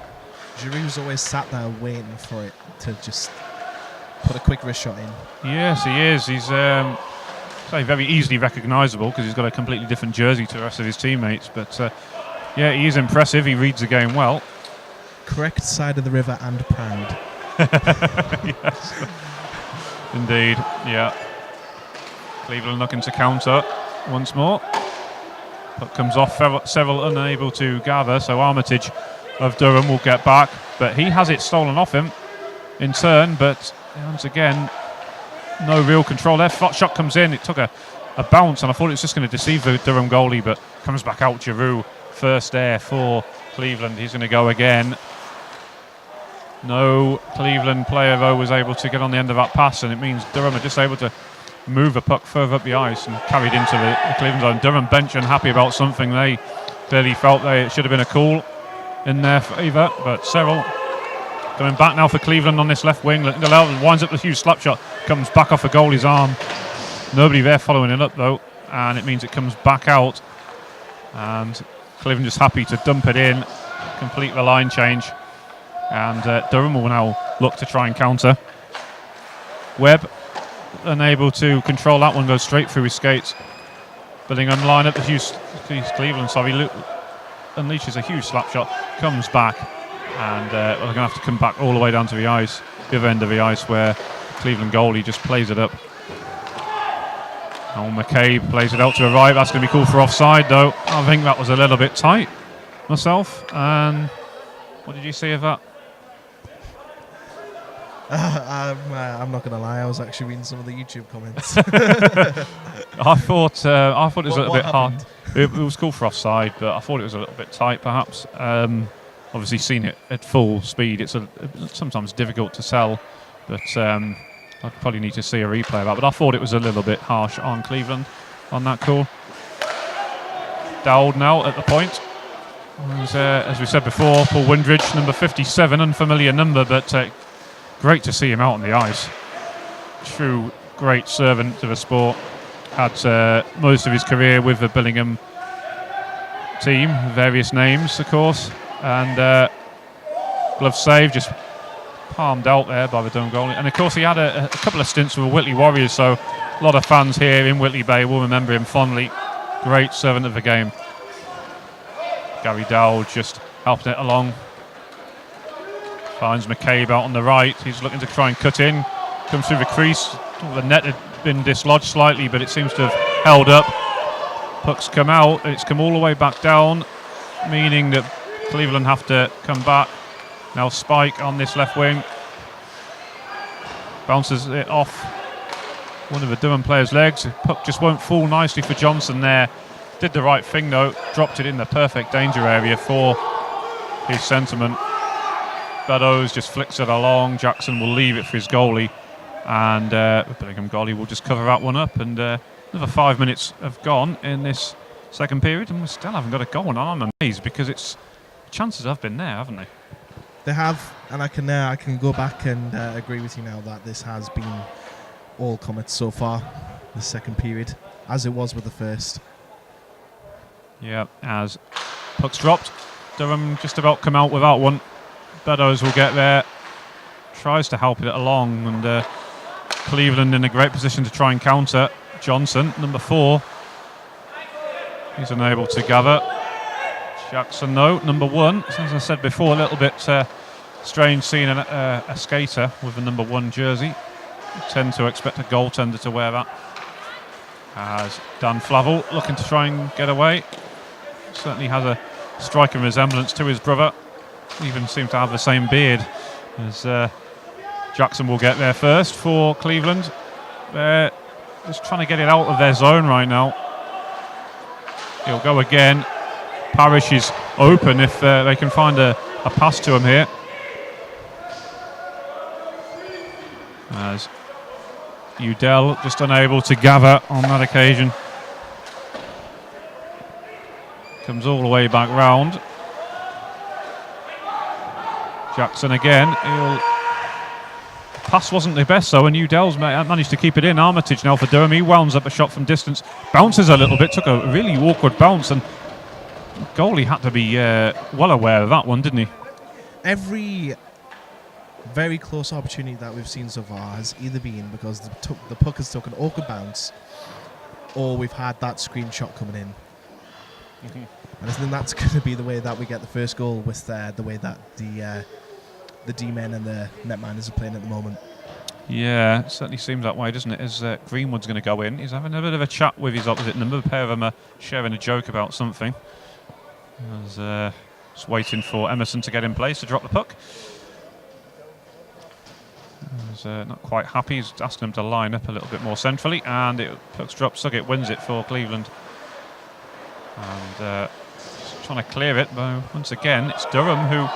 Giroux's always sat there waiting for it to just put a quick wrist shot in. Yes, he is. He's very easily recognisable because he's got a completely different jersey to the rest of his teammates. But yeah, he is impressive. He reads the game well. Correct side of the river and proud. Yes, indeed. Yeah. Cleveland looking to counter once more. Puck comes off. Several unable to gather. So Armitage of Durham will get back, but he has it stolen off him in turn. But once again, no real control there. Shot comes in. It took a bounce, and I thought it was just going to deceive the Durham goalie, but comes back out. Giroux first there for Cleveland. He's going to go again. No Cleveland player though was able to get on the end of that pass, and it means Durham are just able to move a puck further up the ice and carried into the Cleveland zone. Durham bench unhappy about something. They clearly felt it should have been a call in their favour, but Serrell coming back now for Cleveland on this left wing. Winds up the huge slap shot, comes back off the goalie's arm. Nobody there following it up though, and it means it comes back out, and Cleveland just happy to dump it in, complete the line change, and Durham will now look to try and counter. Webb unable to control that one, goes straight through his skates. Billingham line up the Cleveland, unleashes a huge slap shot, comes back, and they're going to have to come back all the way down to the ice, the other end of the ice, where Cleveland goalie just plays it up. Oh, McCabe plays it out to the right. That's going to be called for offside, though. I think that was a little bit tight myself. And what did you see of that? I'm not going to lie. I was actually reading some of the YouTube comments. I thought it was a little bit hard. It was called for offside, but I thought it was a little bit tight, perhaps. Obviously, seen it at full speed, it's sometimes difficult to tell, but I'd probably need to see a replay of that. But I thought it was a little bit harsh on Cleveland on that call. Dowd now at the point. As we said before, Paul Windridge, number 57, unfamiliar number, but great to see him out on the ice. True great servant to the sport. Had most of his career with the Billingham team, various names, of course. And glove save, just palmed out there by the Durham goalie. And of course, he had a couple of stints with the Whitley Warriors, so a lot of fans here in Whitley Bay will remember him fondly. Great servant of the game. Gary Dowd just helping it along. Finds McCabe out on the right. He's looking to try and cut in. Comes through the crease. The net had been dislodged slightly, but it seems to have held up. Puck's come out. It's come all the way back down, meaning that Cleveland have to come back. Now Spike on this left wing. Bounces it off one of the Durham players' legs. The puck just won't fall nicely for Johnson there. Did the right thing though. Dropped it in the perfect danger area for his centreman. Beddoes just flicks it along. Jackson will leave it for his goalie. And the Billingham goalie will just cover that one up. And another 5 minutes have gone in this second period. And we still haven't got a goal on. I'm amazed because chances have been there, haven't they? They have, and I can go back and agree with you now that this has been all Comets so far, the second period, as it was with the first. Yeah, as puck's dropped, Durham just about come out without one. Beddoes will get there, tries to help it along, and Cleveland in a great position to try and counter. Johnson, number 4, he's unable to gather. Jackson, no, number 1. As I said before, a little bit strange seeing a skater with the number 1 jersey. tend to expect a goaltender to wear that. As Dan Flavel looking to try and get away. Certainly has a striking resemblance to his brother. Even seem to have the same beard. As Jackson will get there first for Cleveland. They're just trying to get it out of their zone right now. He'll go again. Parrish is open if they can find a pass to him here. As Udell just unable to gather on that occasion. Comes all the way back round. Jackson again. Pass wasn't the best though, and Udell's managed to keep it in. Armitage now for Durham. He wounds up a shot from distance. Bounces a little bit. Took a really awkward bounce, and goalie had to be well aware of that one, didn't he? Every very close opportunity that we've seen so far has either been because the puck has took an awkward bounce, or we've had that screenshot coming in. And I think that's going to be the way that we get the first goal with the way that the D-men and the netminders are playing at the moment. Yeah, it certainly seems that way, doesn't it? As Greenwood's going to go in. He's having a bit of a chat with his opposite number. The pair of them are sharing a joke about something. As just waiting for Emerson to get in place to drop the puck. He's not quite happy. He's asking him to line up a little bit more centrally, and puck's dropped. Suggett wins it for Cleveland. And just trying to clear it, but once again, it's Durham who,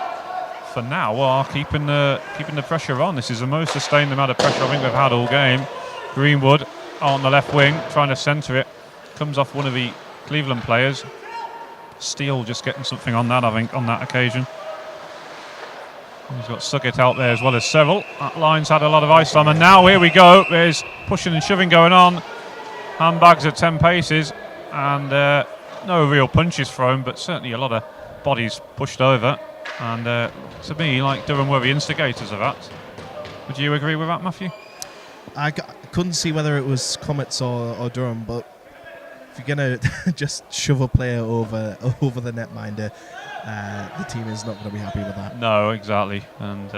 for now, are keeping the pressure on. This is the most sustained amount of pressure I think we've had all game. Greenwood on the left wing, trying to centre it. Comes off one of the Cleveland players. Steele just getting something on that, I think, on that occasion. He's got Suggett out there as well as Seville. That line's had a lot of ice on, and now here we go. There's pushing and shoving going on. Handbags at 10 paces, and no real punches thrown, but certainly a lot of bodies pushed over. And to me, like Durham were the instigators of that. Would you agree with that, Matthew? I couldn't see whether it was Comets or Durham, but if you're going to just shove a player over the netminder, the team is not going to be happy with that. No, exactly. And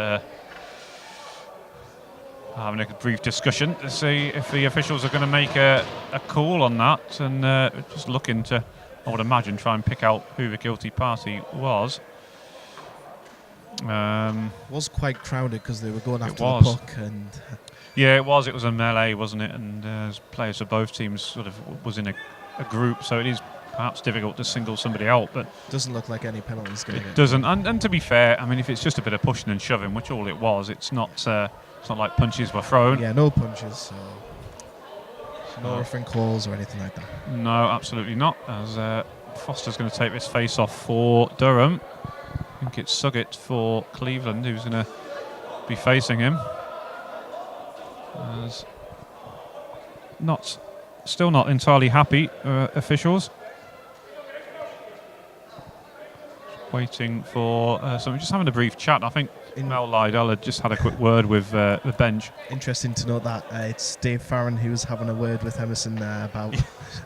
having a brief discussion to see if the officials are going to make a call on that, and just looking to, I would imagine, try and pick out who the guilty party was. It was quite crowded because they were going after the puck, and yeah, it was a melee, wasn't it? And players for both teams sort of was in a group, so it is perhaps difficult to single somebody out, but doesn't look like any penalties going to get. Doesn't, and to be fair, I mean, if it's just a bit of pushing and shoving, which all it was, it's not like punches were thrown. Yeah, no punches, no refereeing calls or anything like that. No, absolutely not. As Foster's going to take this face off for Durham. I think it's Suggett for Cleveland who's going to be facing him. As still not entirely happy, officials. Waiting for something, just having a brief chat. I think Mel Lydell had just had a quick word with the bench. Interesting to note that it's Dave Farron who was having a word with Emerson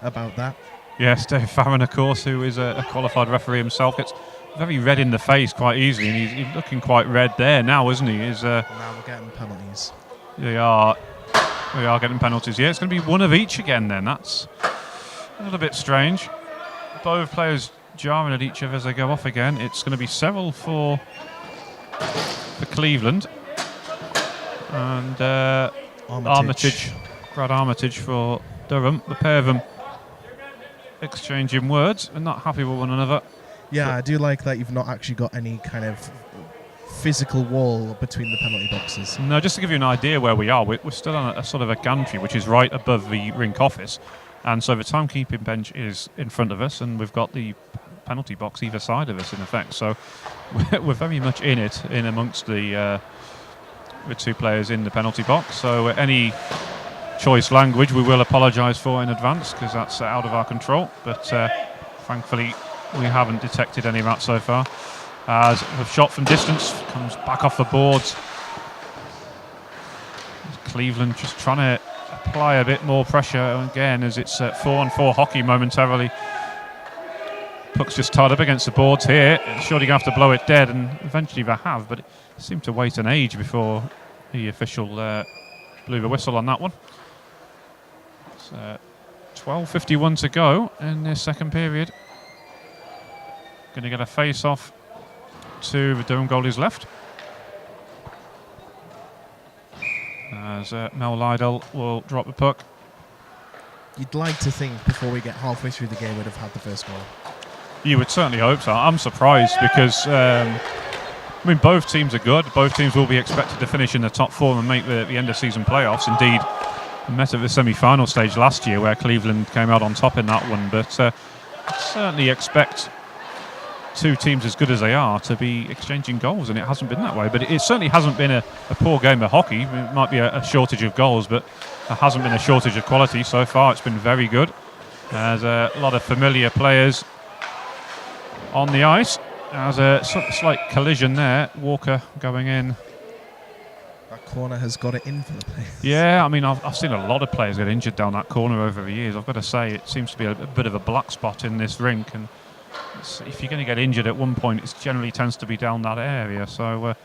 about that. Yes, Dave Farron, of course, who is a qualified referee himself, gets very red in the face quite easily, and he's looking quite red there now, isn't he? Now we're getting penalties. We are getting penalties. Yeah, it's going to be one of each again then. That's a little bit strange. Both players jarring at each other as they go off again. It's going to be several for Cleveland. And Brad Armitage for Durham. The pair of them exchanging words and not happy with one another. Yeah, I do like that you've not actually got any kind of physical wall between the penalty boxes. No, just to give you an idea where we are, we're still on a sort of a gantry which is right above the rink office, and so the timekeeping bench is in front of us, and we've got the penalty box either side of us in effect. So we're very much in amongst the two players in the penalty box. So any choice language we will apologise for in advance because that's out of our control. But thankfully we haven't detected any of that so far. As a shot from distance comes back off the boards. Cleveland just trying to apply a bit more pressure again as it's 4-on-4 hockey momentarily. Puck's just tied up against the boards here. Surely going to have to blow it dead, and eventually they have, but it seemed to wait an age before the official blew the whistle on that one. It's 12:51 to go in this second period. Going to get a face-off to the Durham goalie's left. As Mel Lydell will drop the puck. You'd like to think before we get halfway through the game we'd have had the first goal. You would certainly hope so. I'm surprised because, both teams are good. Both teams will be expected to finish in the top four and make the end-of-season playoffs. Indeed, we met at the semi-final stage last year where Cleveland came out on top in that one. But I certainly expect two teams as good as they are to be exchanging goals, and it hasn't been that way. But it certainly hasn't been a poor game of hockey. It might be a shortage of goals, but there hasn't been a shortage of quality so far. It's been very good. There's a lot of familiar players on the ice. There's a slight collision there. Walker going in. That corner has got it in for the players. Yeah, I've seen a lot of players get injured down that corner over the years. I've got to say, it seems to be a bit of a black spot in this rink, and if you're going to get injured at one point, it generally tends to be down that area. So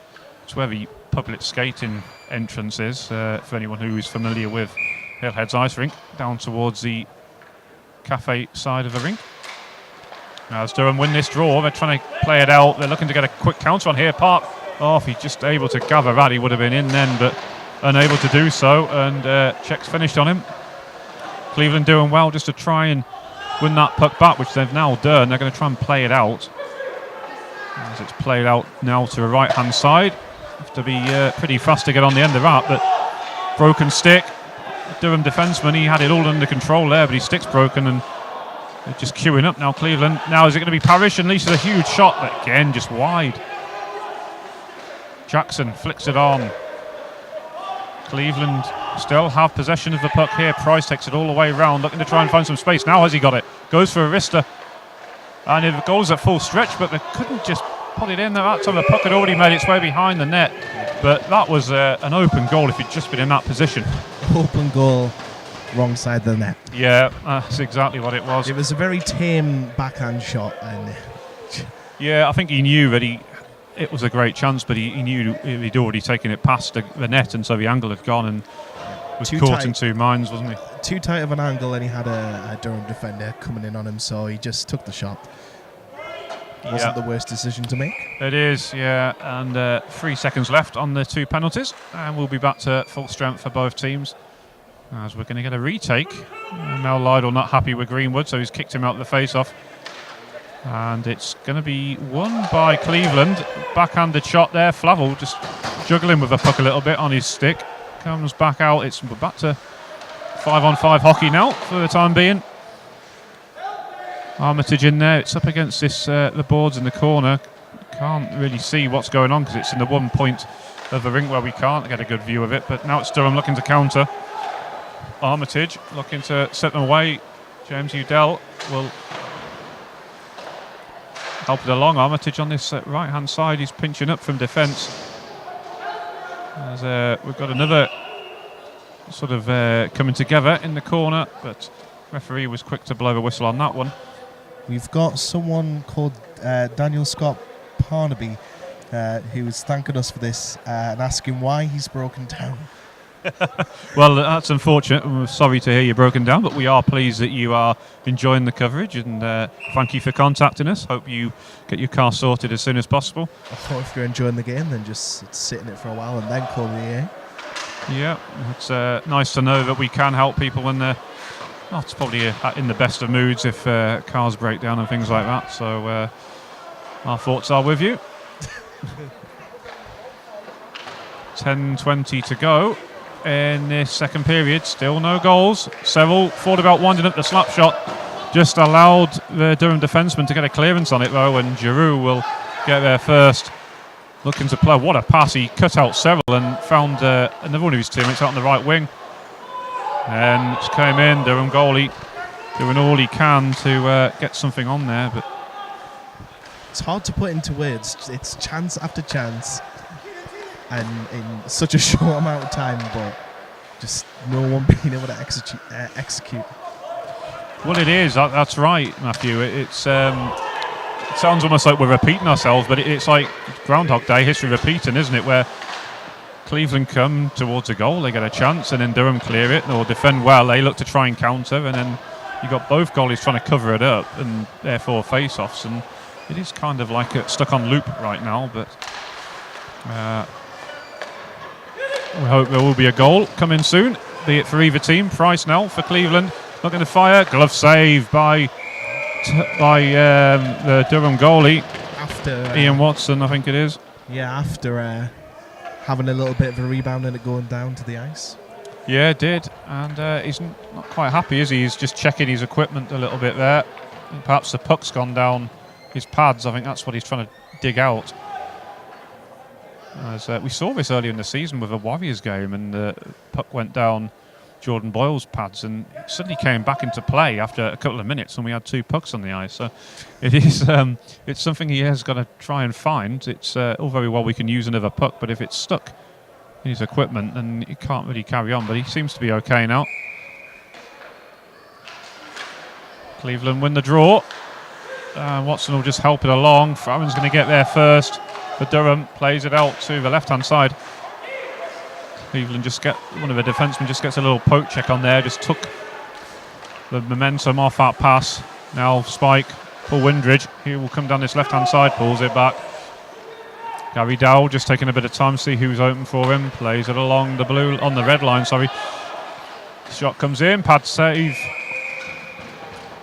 it's where the public skating entrance is, for anyone who is familiar with Hillhead's ice rink, down towards the cafe side of the rink. As Durham win this draw, they're trying to play it out. They're looking to get a quick counter on here. Park, if he's just able to gather that, he would have been in then, but unable to do so, and check's finished on him. Cleveland doing well just to try and win that puck back, which they've now done. They're going to try and play it out. As it's played out now to the right-hand side. Have to be pretty fast to get on the end of that, but broken stick. Durham defenseman, he had it all under control there, but his stick's broken, and they're just queuing up now, Cleveland. Now is it going to be Parrish? And Lisa's a huge shot, but again, just wide. Jackson flicks it on. Cleveland still have possession of the puck here. Price takes it all the way around, looking to try and find some space. Now has he got it? Goes for a wrister. And it goes at full stretch, but they couldn't just put it in there. That time the puck had already made its way behind the net. But that was an open goal if he'd just been in that position. Open goal, wrong side of the net. Yeah, that's exactly what it was. It was a very tame backhand shot. And yeah, I think he knew that it was a great chance, but he knew he'd already taken it past the net, and so the angle had gone and was caught in two minds, wasn't he? Too tight of an angle, and he had a Durham defender coming in on him, so he just took the shot. Wasn't the worst decision to make. It is, yeah, and 3 seconds left on the two penalties, and we'll be back to full strength for both teams, as we're going to get a retake. Mel Lydell not happy with Greenwood, so he's kicked him out of the face-off. And it's going to be won by Cleveland. Backhanded shot there. Flavel just juggling with the puck a little bit on his stick. Comes back out. It's back to 5-on-5 hockey now for the time being. Armitage in there. It's up against the boards in the corner. Can't really see what's going on because it's in the one point of the rink where we can't get a good view of it. But now it's Durham looking to counter. Armitage looking to set them away. James Udell will help it along. Armitage on this right-hand side. He's pinching up from defence. We've got another sort of coming together in the corner, but referee was quick to blow the whistle on that one. We've got someone called Daniel Scott Parnaby who was thanking us for this and asking why he's broken down. Well, that's unfortunate. I'm sorry to hear you're broken down, but we are pleased that you are enjoying the coverage, and thank you for contacting us. Hope you get your car sorted as soon as possible. Or if you're enjoying the game, then just sit in it for a while and then call the EA. Yeah, it's nice to know that we can help people when they're not probably in the best of moods if cars break down and things like that. So our thoughts are with you. 10:20 to go in this second period. Still no goals. Seville thought about winding up the slap shot. Just allowed the Durham defenseman to get a clearance on it though, and Giroux will get there first. Looking to play. What a pass. He cut out Seville and found another one of his teammates out on the right wing. And just came in. Durham goalie doing all he can to get something on there, but it's hard to put into words. It's chance after chance, and in such a short amount of time, but just no one being able to execute. Well, it is. That's right, Matthew. It sounds almost like we're repeating ourselves, but it's like Groundhog Day, history repeating, isn't it? Where Cleveland come towards a goal, they get a chance, and then Durham clear it or defend well. They look to try and counter, and then you've got both goalies trying to cover it up, and therefore face-offs. And it is kind of like stuck on loop right now, but we hope there will be a goal coming soon, be it for either team. Price now for Cleveland, looking to fire. Glove save by the Durham goalie. After Ian Watson, I think it is. Yeah, after having a little bit of a rebound and it going down to the ice. Yeah, it did. And he's not quite happy, is he? He's just checking his equipment a little bit there. And perhaps the puck's gone down his pads. I think that's what he's trying to dig out. As we saw this earlier in the season with a Warriors game, and the puck went down Jordan Boyle's pads, and it suddenly came back into play after a couple of minutes, and we had 2 pucks on the ice. So it is it's something he has got to try and find. It's all very well we can use another puck, but if it's stuck in his equipment, then he can't really carry on. But he seems to be okay now. Cleveland win the draw. Watson will just help it along. Farron's going to get there first. But Durham plays it out to the left-hand side. Cleveland one of the defensemen just gets a little poke check on there, just took the momentum off that pass. Now Spike, Paul Windridge, he will come down this left-hand side, pulls it back. Gary Dowell just taking a bit of time to see who's open for him, plays it along on the red line, sorry. Shot comes in, pad save.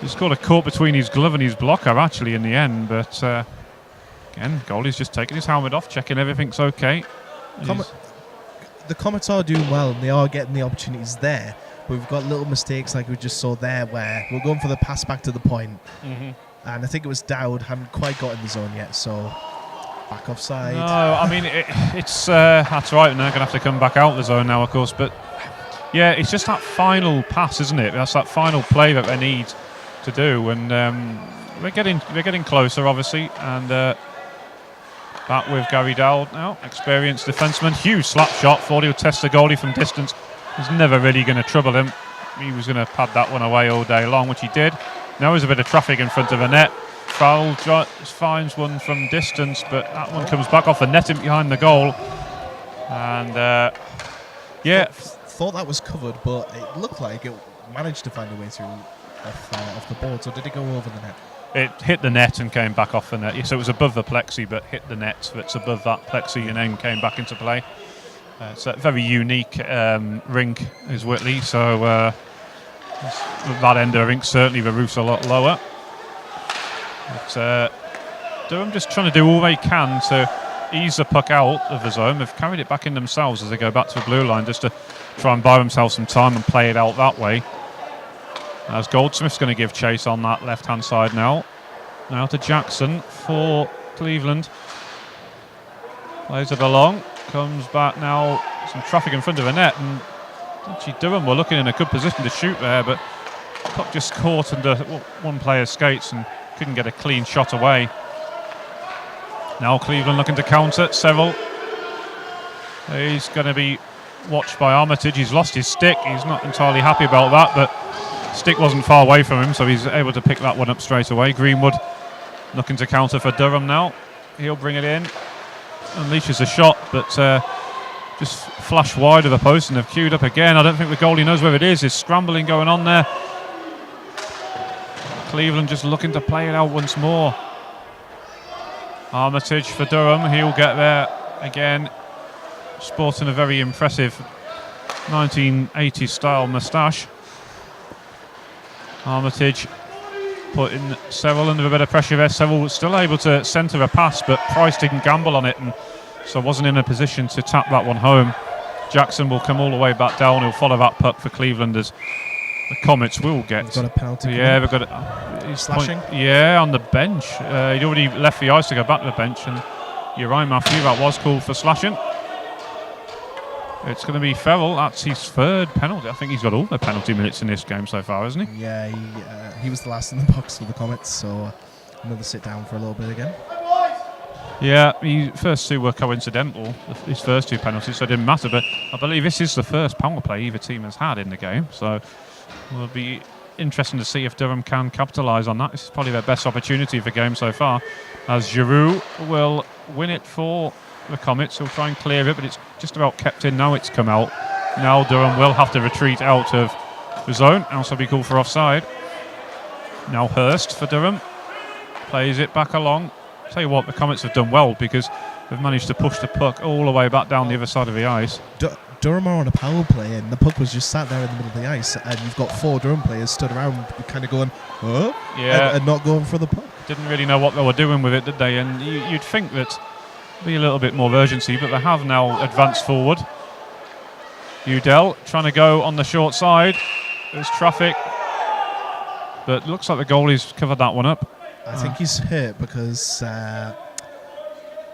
He's got a caught between his glove and his blocker actually in the end, but again, goalie's just taking his helmet off, checking everything's okay. The Comets are doing well and they are getting the opportunities there, but we've got little mistakes like we just saw there where we're going for the pass back to the point. And I think it was Dowd hadn't quite got in the zone yet, so back offside. No, I mean, it's that's right, and they're going to have to come back out of the zone now, of course, but yeah, it's just that final pass, isn't it? That's that final play that they need to do, and they're getting closer, obviously, and back with Gary Dowd now, experienced defenseman. Huge slap shot. Thought he would test the goalie from distance. Was never really going to trouble him. He was going to pad that one away all day long, which he did. Now there's a bit of traffic in front of the net. Foul finds one from distance, but that one comes back off the netting behind the goal. And yeah, thought that was covered, but it looked like it managed to find a way through off the board. So did it go over the net? It hit the net and came back off the net. So it was above the plexi, but hit the net that's above that plexi and then came back into play. It's a very unique rink, is Whitley. So that end of the rink, certainly the roof's a lot lower. But Durham just trying to do all they can to ease the puck out of the zone. They've carried it back in themselves as they go back to the blue line, just to try and buy themselves some time and play it out that way. As Goldsmith's going to give chase on that left-hand side now. Now to Jackson for Cleveland. Plays it along. Comes back now. Some traffic in front of the net. And actually Durham were looking in a good position to shoot there, but the puck just caught under one player's skates and couldn't get a clean shot away. Now Cleveland looking to counter. Seville. He's going to be watched by Armitage. He's lost his stick. He's not entirely happy about that, but stick wasn't far away from him, so he's able to pick that one up straight away. Greenwood looking to counter for Durham now. He'll bring it in. Unleashes a shot, but just flashed wide of the post, and they've queued up again. I don't think the goalie knows where it is. There's scrambling going on there. Cleveland just looking to play it out once more. Armitage for Durham. He'll get there again. Sporting a very impressive 1980s style moustache. Armitage putting Seville under a bit of pressure there. Seville was still able to centre a pass, but Price didn't gamble on it, and so wasn't in a position to tap that one home. Jackson will come all the way back down. He'll follow that puck for Cleveland as the Comets will get. He's got a penalty. Yeah, they've got he's slashing. Yeah, on the bench. He'd already left the ice to go back to the bench, and you're right, Matthew, that was called for slashing. It's going to be Ferrell. That's his third penalty. I think he's got all the penalty minutes in this game so far, hasn't he? Yeah, he was the last in the box for the Comets, so another sit down for a little bit again. Yeah, the first two were coincidental, his first two penalties, so it didn't matter. But I believe this is the first power play either team has had in the game, so it'll be interesting to see if Durham can capitalise on that. This is probably their best opportunity of the game so far, as Giroux will win it for the Comets. He'll try and clear it, but it's just about kept in. Now it's come out. Now Durham will have to retreat out of the zone. Also be called for offside. Now Hurst for Durham. Plays it back along. Tell you what, the Comets have done well because they've managed to push the puck all the way back down the other side of the ice. Durham are on a power play and the puck was just sat there in the middle of the ice, and you've got 4 Durham players stood around kind of going, oh? Yeah. And not going for the puck. Didn't really know what they were doing with it, did they? And you'd think that be a little bit more of urgency, but they have now advanced forward. Udell trying to go on the short side. There's traffic, but looks like the goalie's covered that one up. I think he's hurt because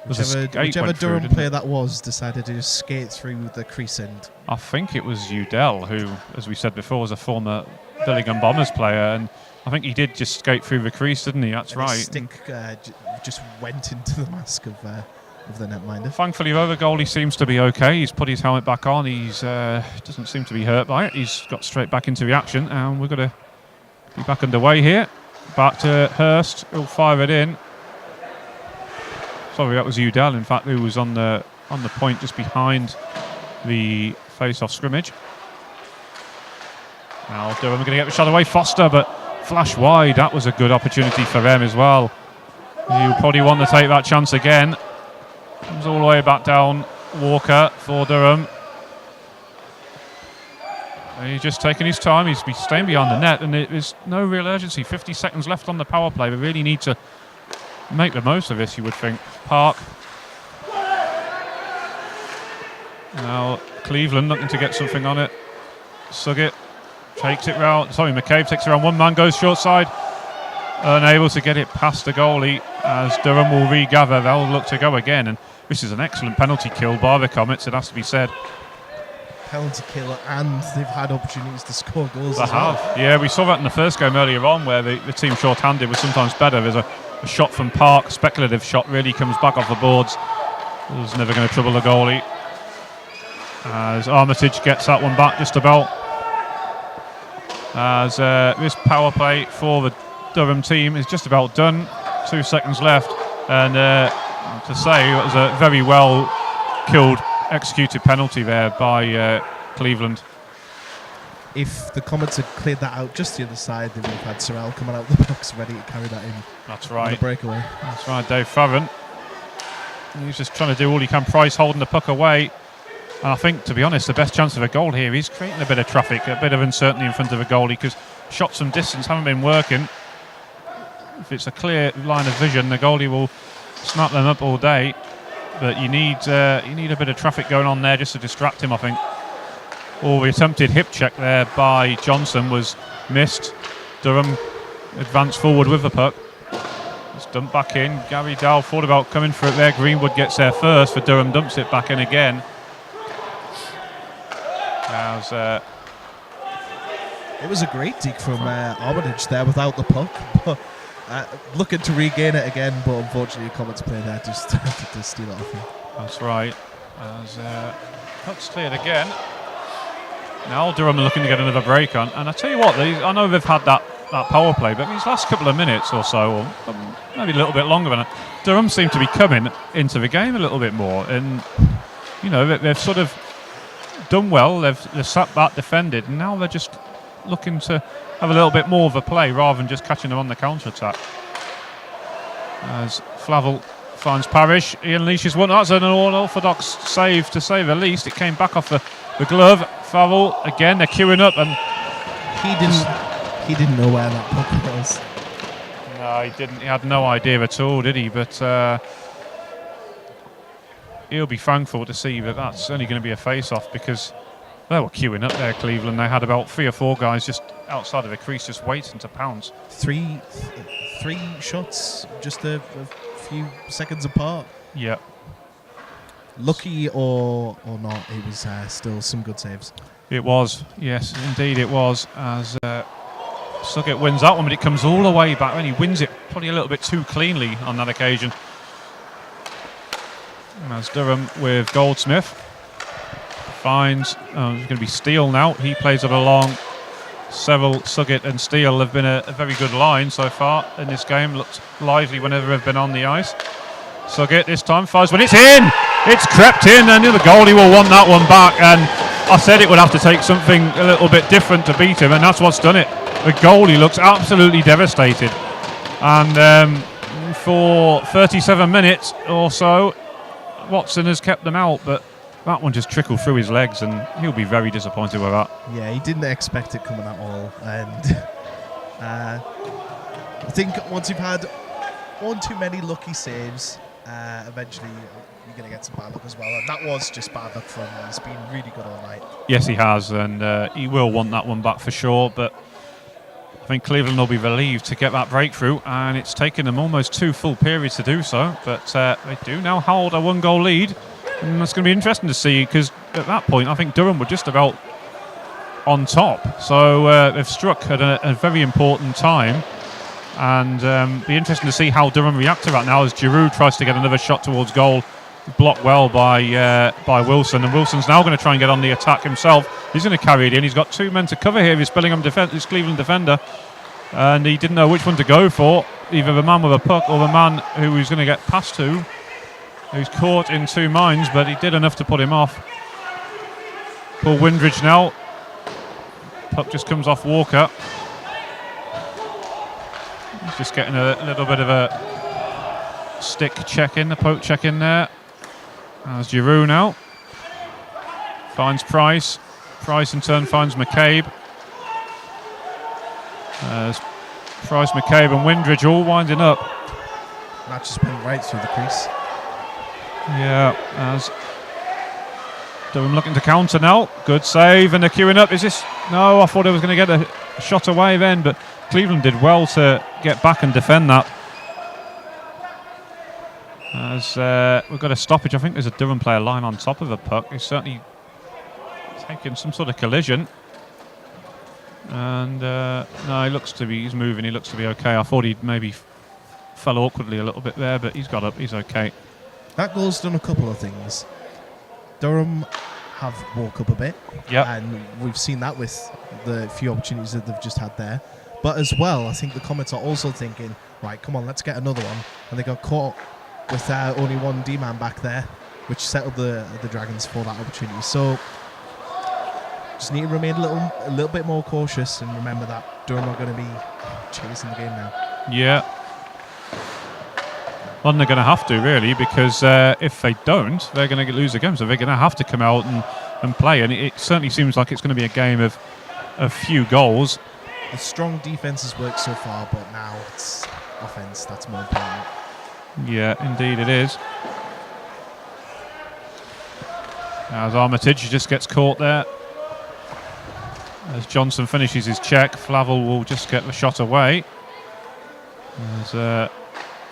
Whichever Durham player that was decided to just skate through the crease end. I think it was Udell, who, as we said before, was a former Billingham Bombers player, and I think he did just skate through the crease, didn't he? That's right. His stick just went into the mask of the netminder. Thankfully, though, the goalie seems to be okay. He's put his helmet back on. He's doesn't seem to be hurt by it. He's got straight back into the action, and we're going to be back underway here. Back to Hurst. He'll fire it in. Sorry, that was Udell, in fact, who was on the point just behind the face-off scrimmage. Now Durham are going to get the shot away. Foster, but flash wide. That was a good opportunity for them as well. You probably want to take that chance again. Comes all the way back down. Walker for Durham. And he's just taking his time. He's staying behind the net, and there's no real urgency. 50 seconds left on the power play. We really need to make the most of this, you would think. Park. Now Cleveland looking to get something on it. Suggett takes it round. Sorry, McCabe takes it round. One man goes short side. Unable to get it past the goalie as Durham will regather. They'll look to go again. And this is an excellent penalty kill by the Comets, it has to be said. Penalty kill, and they've had opportunities to score goals They as well. have. Yeah, we saw that in the first game earlier on where the team short-handed was sometimes better. There's a shot from Park, speculative shot, really comes back off the boards. It was never going to trouble the goalie. As Armitage gets that one back just about. As this power play for the Durham team is just about done. 2 seconds left. And to say, it was a very well killed, executed penalty there by Cleveland. If the Comets had cleared that out just the other side, they would have had Sorrell coming out of the box ready to carry that in. That's On right. the breakaway. That's right, Dave Farron. He's just trying to do all he can. Price holding the puck away. And I think, to be honest, the best chance of a goal here is creating a bit of traffic, a bit of uncertainty in front of a goalie, because shots from distance haven't been working. If it's a clear line of vision, the goalie will snap them up all day. But you need a bit of traffic going on there just to distract him, I think. The attempted hip check there by Johnson was missed. Durham advanced forward with the puck. It's dumped back in. Gary Dow thought about coming for it there. Greenwood gets there first for Durham, dumps it back in again. It was a great dig from Armitage there without the puck. But, looking to regain it again, but unfortunately the Comets play there just to steal it off him. That's right. As puck's cleared again. Now Durham are looking to get another break on. And I tell you what, I know they've had that power play, but these last couple of minutes or so, or maybe a little bit longer than that, Durham seem to be coming into the game a little bit more. And, you know, they've sort of done well. They've sat back, defended, and now they're just looking to have a little bit more of a play rather than just catching them on the counter-attack. As Flavel finds Parrish, he unleashes one. That's an unorthodox save, to say the least. It came back off the glove. Flavel, again, they're queuing up, and he didn't know where that puck was. No, he didn't. He had no idea at all, did he? But he'll be thankful to see that that's only going to be a face-off, because they were queuing up there, Cleveland. They had about 3 or 4 guys just outside of the crease, just waiting to pounce. Three shots, just a few seconds apart. Yeah. Lucky or not, it was still some good saves. It was, yes, indeed it was. As Suggett wins that one, but it comes all the way back, and he wins it probably a little bit too cleanly on that occasion. As Durham with Goldsmith finds, it's going to be Steele now. He plays it along. Several, Suggett and Steele have been a very good line so far in this game. Looked lively whenever they've been on the ice. Suggett this time fires when it's in! It's crept in, and the goalie will want that one back. And I said it would have to take something a little bit different to beat him, and that's what's done it. The goalie looks absolutely devastated. And for 37 minutes or so, Watson has kept them out, but that one just trickled through his legs, and he'll be very disappointed with that. Yeah, he didn't expect it coming at all. And I think once you've had one too many lucky saves, eventually you're going to get some bad luck as well. And that was just bad luck for him. He's been really good all night. Yes, he has, and he will want that one back for sure, but I think Cleveland will be relieved to get that breakthrough, and it's taken them almost 2 full periods to do so, but they do now hold a 1-goal lead, and that's going to be interesting to see, because at that point I think Durham were just about on top, so they've struck at a very important time, and be interesting to see how Durham react to that now as Giroud tries to get another shot towards goal, blocked well by Wilson, and Wilson's now going to try and get on the attack himself. He's going to carry it in. He's got 2 men to cover here. His Cleveland defender, and he didn't know which one to go for, either the man with a puck or the man who he's going to get passed to, who's caught in 2 minds, but he did enough to put him off. Paul Windridge now. Puck just comes off Walker. He's just getting a little bit of a stick check in, a poke check in there. As Giroud now finds Price. Price in turn finds McCabe. As Price, McCabe and Windridge all winding up. That just went right through the crease. Yeah, as Durham looking to counter now. Good save, and they're queuing up. Is this? No, I thought I was going to get a shot away then, but Cleveland did well to get back and defend that. As we've got a stoppage, I think there's a Durham player lying on top of the puck. He's certainly taken some sort of collision. And no, he's moving, he looks to be okay. I thought he'd maybe fell awkwardly a little bit there, but he's got up, he's okay. That goal's done a couple of things. Durham have woke up a bit, and we've seen that with the few opportunities that they've just had there. But as well, I think the Comets are also thinking, right, come on, let's get another one. And they got caught with only one D-man back there, which set up the Dragons for that opportunity. So just need to remain a little bit more cautious and remember that Durham are going to be chasing the game now. Yeah. Well, they're going to have to, really, because if they don't, they're going to lose the game. So they're going to have to come out and play. And it certainly seems like it's going to be a game of a few goals. The strong defense has worked so far, but now it's offense that's more important. Yeah, indeed it is. As Armitage just gets caught there. As Johnson finishes his check, Flavel will just get the shot away. As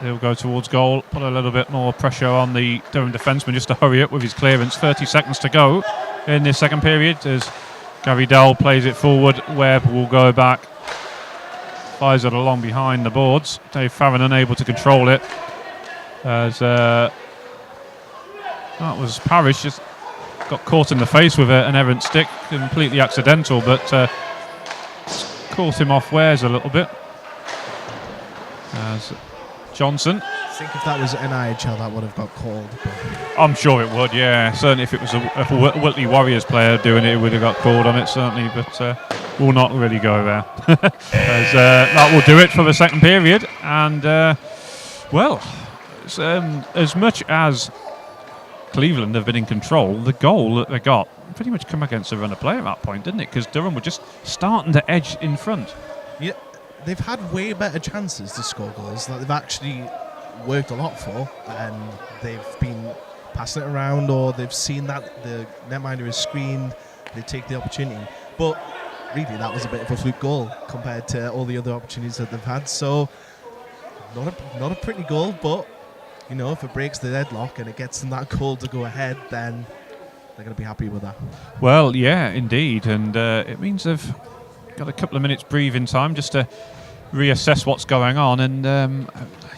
he'll go towards goal, put a little bit more pressure on the Durham defenseman just to hurry up with his clearance. 30 seconds to go in this second period as Gary Dowell plays it forward. Webb will go back, fires it along behind the boards. Dave Farron unable to control it. As that was Parrish, just got caught in the face with an errant stick, completely accidental, but caught him off wares a little bit. As Johnson. I think if that was NIHL, that would have got called. I'm sure it would, yeah. Certainly if it was a Whitley Warriors player doing it, it would have got called on it, certainly, but we'll not really go there. As that will do it for the second period. And, well, as much as Cleveland have been in control, the goal that they got pretty much come against a run of play at that point, didn't it? Because Durham were just starting to edge in front. Yeah, they've had way better chances to score goals that they've actually worked a lot for, and they've been passing it around, or they've seen that the netminder is screened, they take the opportunity. But really, that was a bit of a fluke goal compared to all the other opportunities that they've had. So not a pretty goal, but you know, if it breaks the deadlock and it gets them that goal to go ahead, then they're going to be happy with that. Well, yeah, indeed, and it means they've got a couple of minutes breathing time just to reassess what's going on. And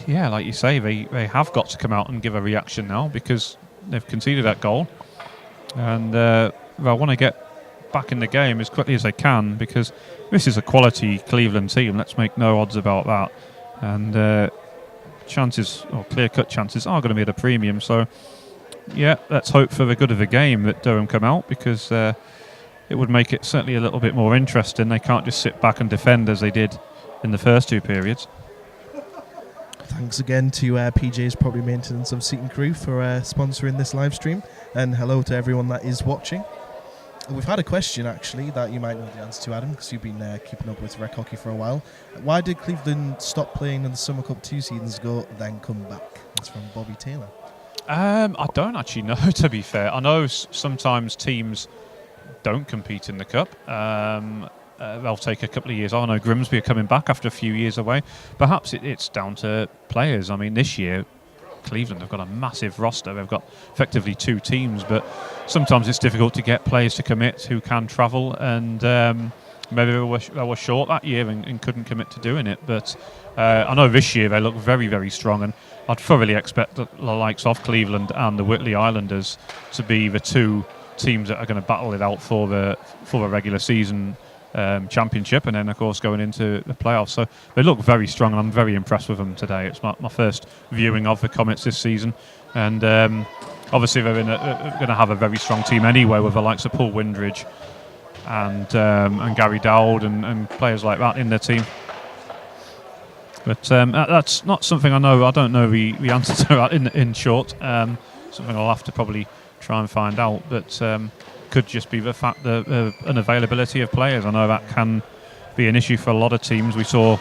yeah, like you say, they have got to come out and give a reaction now because they've conceded that goal, and they want to get back in the game as quickly as they can because this is a quality Cleveland team. Let's make no odds about that. And chances, or clear-cut chances, are going to be at a premium. So Yeah, let's hope for the good of the game that Durham come out, because it would make it certainly a little bit more interesting. They can't just sit back and defend as they did in the first two periods. Thanks again to PJ's Property Maintenance of Seaton Crew for sponsoring this live stream, and hello to everyone that is watching. We've had a question actually that you might know the answer to, Adam, because you've been keeping up with rec hockey for a while. Why did Cleveland stop playing in the Summer Cup 2 seasons ago, then come back? That's from Bobby Taylor. I don't actually know, to be fair. I know sometimes teams don't compete in the Cup. They'll take a couple of years. I know Grimsby are coming back after a few years away. Perhaps it's down to players. I mean, this year, Cleveland have got a massive roster. They've got effectively two teams, but sometimes it's difficult to get players to commit who can travel, and maybe they were short that year and couldn't commit to doing it. But I know this year they look very, very strong, and I'd thoroughly expect the likes of Cleveland and the Whitley Islanders to be the two teams that are going to battle it out for the regular season championship, and then of course going into the playoffs. So they look very strong, and I'm very impressed with them today. It's my first viewing of the Comets this season, and obviously they're going to have a very strong team anyway, with the likes of Paul Windridge and Gary Dowd and players like that in their team. But that's not something I know. I don't know the answer to that in short. Something I'll have to probably try and find out, but could just be the fact that unavailability of players. I know that can be an issue for a lot of teams. We saw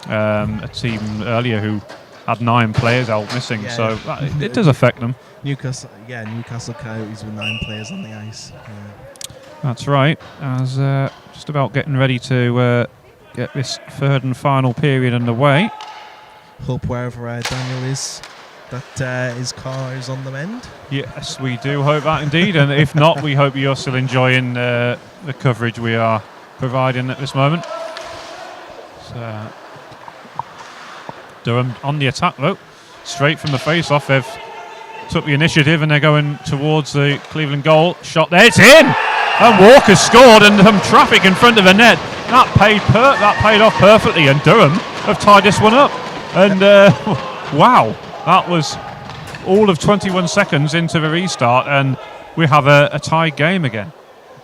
a team earlier who had 9 players out missing, so it does affect them. Newcastle Coyotes with 9 players on the ice. That's right. As just about getting ready to get this third and final period underway. Hope wherever Daniel is, that his car is on the mend. Yes, we do hope that indeed, and if not, we hope you're still enjoying the coverage we are providing at this moment. So, Durham on the attack though, straight from the face-off. They've took the initiative and they're going towards the Cleveland goal. Shot there, it's in! And Walker scored, and some traffic in front of the net. That paid off perfectly, and Durham have tied this one up. And wow. That was all of 21 seconds into the restart, and we have a tied game again.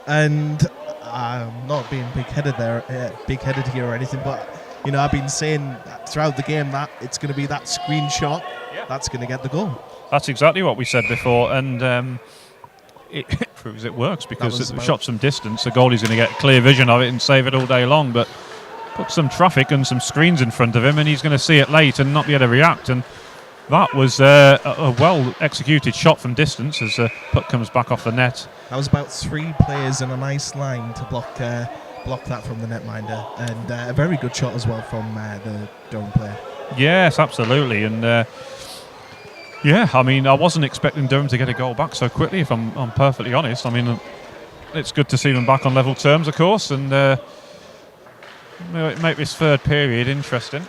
And I'm not being big-headed here or anything, but I've been saying throughout the game that it's going to be that screenshot that's going to get the goal. That's exactly what we said before, and it proves it works, because the shot's from distance. The goalie's going to get clear vision of it and save it all day long, but put some traffic and some screens in front of him, and he's going to see it late and not be able to react. And that was a well-executed shot from distance as the puck comes back off the net. That was about 3 players in a nice line to block that from the netminder, and a very good shot as well from the Durham player. Yes, absolutely, and I mean, I wasn't expecting Durham to get a goal back so quickly, if I'm perfectly honest. I mean, it's good to see them back on level terms, of course, and make this third period interesting.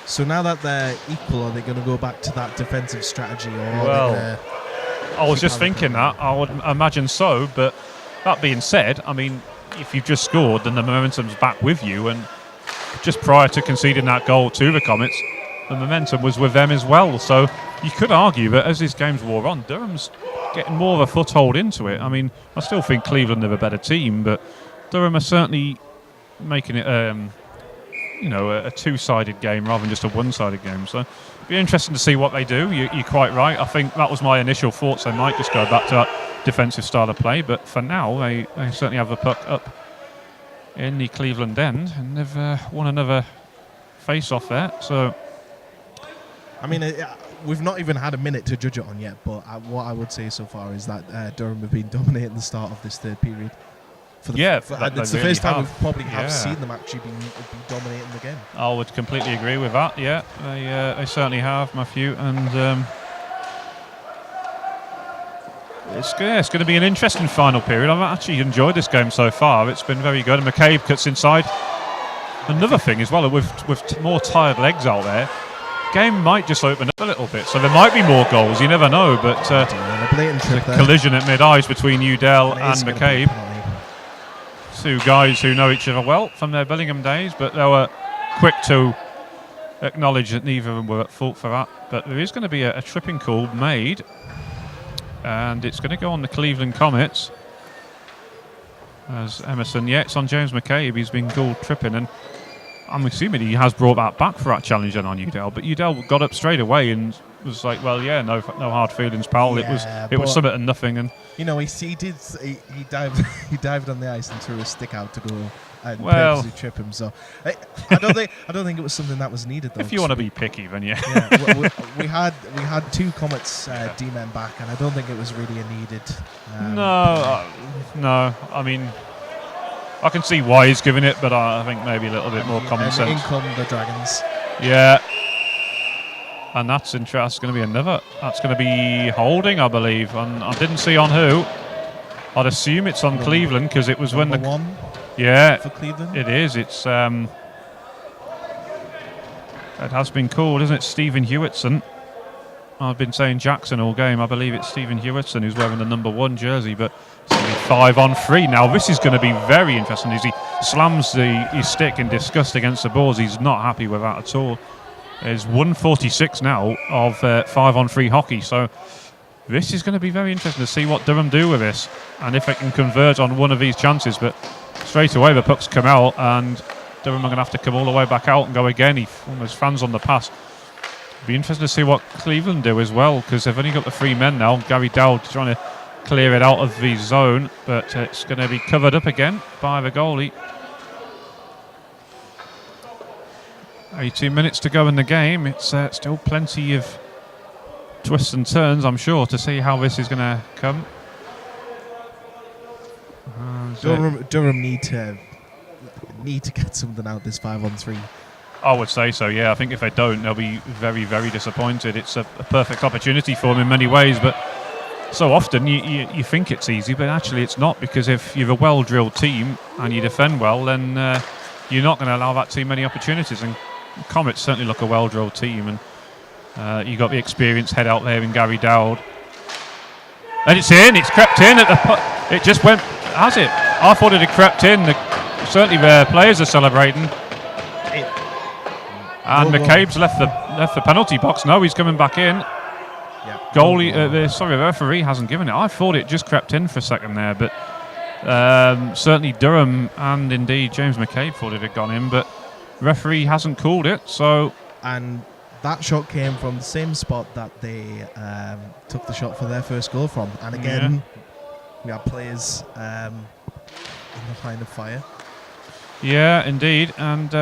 So now that they're equal, are they going to go back to that defensive strategy? I was just thinking that. I would imagine so, but that being said, I mean, if you've just scored, then the momentum's back with you, and just prior to conceding that goal to the Comets, the momentum was with them as well. So you could argue that as these games wore on, Durham's getting more of a foothold into it. I mean, I still think Cleveland are a better team, but Durham are certainly making it a two-sided game rather than just a one-sided game. So it'll be interesting to see what they do. You're quite right. I think that was my initial thoughts. They might just go back to that defensive style of play, but for now they certainly have the puck up in the Cleveland end, and they've won another face-off there. So I mean, we've not even had a minute to judge it on yet, but what I would say so far is that Durham have been dominating the start of this third period. It's the first time we've probably seen them actually be dominating the game. I would completely agree with that. Yeah, they certainly have, Matthew, and it's going to be an interesting final period. I've actually enjoyed this game so far. It's been very good. And McCabe cuts inside. Another thing as well, with more tired legs out there, game might just open up a little bit, so there might be more goals. You never know, but a blatant trip there. Collision at mid-ice between Udell and McCabe. 2 guys who know each other well from their Billingham days, but they were quick to acknowledge that neither of them were at fault for that. But there is going to be a tripping call made and it's going to go on the Cleveland Comets. As Emerson, it's on James McCabe. He's been called tripping, and I'm assuming he has brought that back for that challenge then on Udell. But Udell got up straight away and was like, "Well, yeah, no hard feelings, pal. Yeah, it was something and nothing." And he dived he dived on the ice and threw a stick out to go and purposely trip him. So I don't think it was something that was needed though. If you want to be picky, then yeah. we had 2 Comets D-men back, and I don't think it was really a needed. No. I mean, I can see why he's giving it, but I think maybe a little bit more common sense. In come the Dragons. Yeah. And that's interesting. That's going to be another. That's going to be holding, I believe. And I didn't see on who. I'd assume it's on Cleveland because it was when the one. Yeah, for Cleveland. It is. It's it has been called, isn't it? Stephen Hewitson. I've been saying Jackson all game. I believe it's Stephen Hewitson who's wearing the number 1 jersey, but it's going to be 5-on-3 now. This is going to be very interesting as he slams his stick in disgust against the boards. He's not happy with that at all. There's 1:46 now of 5-on-3 hockey, so this is going to be very interesting to see what Durham do with this and if it can convert on one of these chances. But straight away the puck's come out and Durham are going to have to come all the way back out and go again. He almost fans on the pass. Be interesting to see what Cleveland do as well, because they've only got the 3 men now. Gary Dowd trying to clear it out of the zone, but it's going to be covered up again by the goalie. 18 minutes to go in the game. It's still plenty of twists and turns, I'm sure, to see how this is going to come. Durham need to get something out this 5-on-3. I would say so, yeah. I think if they don't, they'll be very, very disappointed. It's a perfect opportunity for them in many ways, but so often you think it's easy, but actually it's not, because if you're a well-drilled team and you defend well, then you're not going to allow that too many opportunities. And Comets certainly look a well-drilled team, and you got the experienced head out there in Gary Dowd. And it's crept in. It just went, has it? I thought it had crept in. Certainly the players are celebrating. And McCabe's left the penalty box. No, he's coming back in. Yeah. The referee hasn't given it. I thought it just crept in for a second there, but certainly Durham and indeed James McCabe thought it had gone in, but referee hasn't called it. So, and that shot came from the same spot that they took the shot for their first goal from. And again, we have players in the line of fire. Yeah, indeed. And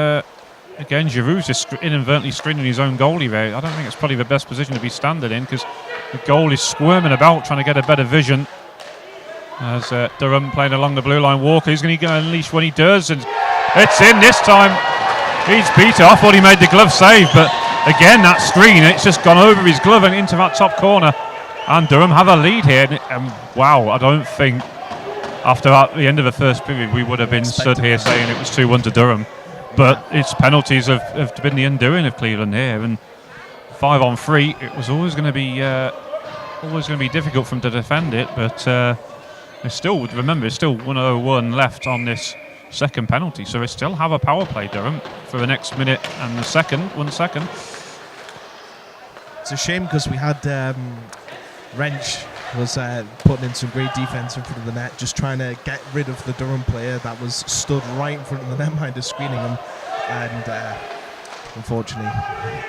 again, Giroux's just inadvertently screening his own goalie there. I don't think it's probably the best position to be standing in, because the goal is squirming about trying to get a better vision. As Durham playing along the blue line. Walker, he's going to unleash when he does, and it's in this time. He's beat it. I thought he made the glove save, but again, that screen, it's just gone over his glove and into that top corner. And Durham have a lead here. And wow, I don't think after the end of the first period we would have been stood here saying it was 2-1 to Durham. But its penalties have been the undoing of Cleveland here, and 5-on-3. It was always going to be difficult for them to defend it. But there's still 1:01 left on this second penalty, so they still have a power play, Durham, for the next minute and 1 second. It's a shame because we had Wrench was putting in some great defense in front of the net, just trying to get rid of the Durham player that was stood right in front of the netminder screening him, and unfortunately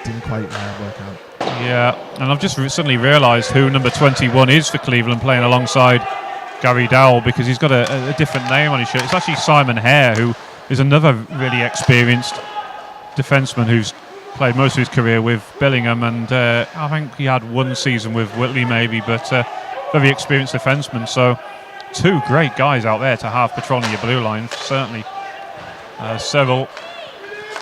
didn't quite work out. Yeah, and I've just suddenly realised who number 21 is for Cleveland playing alongside Gary Dowd, because he's got a different name on his shirt. It's actually Simon Hare, who is another really experienced defenseman who's played most of his career with Billingham, and I think he had 1 season with Whitley maybe, but very experienced defenseman. So 2 great guys out there to have patrolling your blue line, certainly. Seville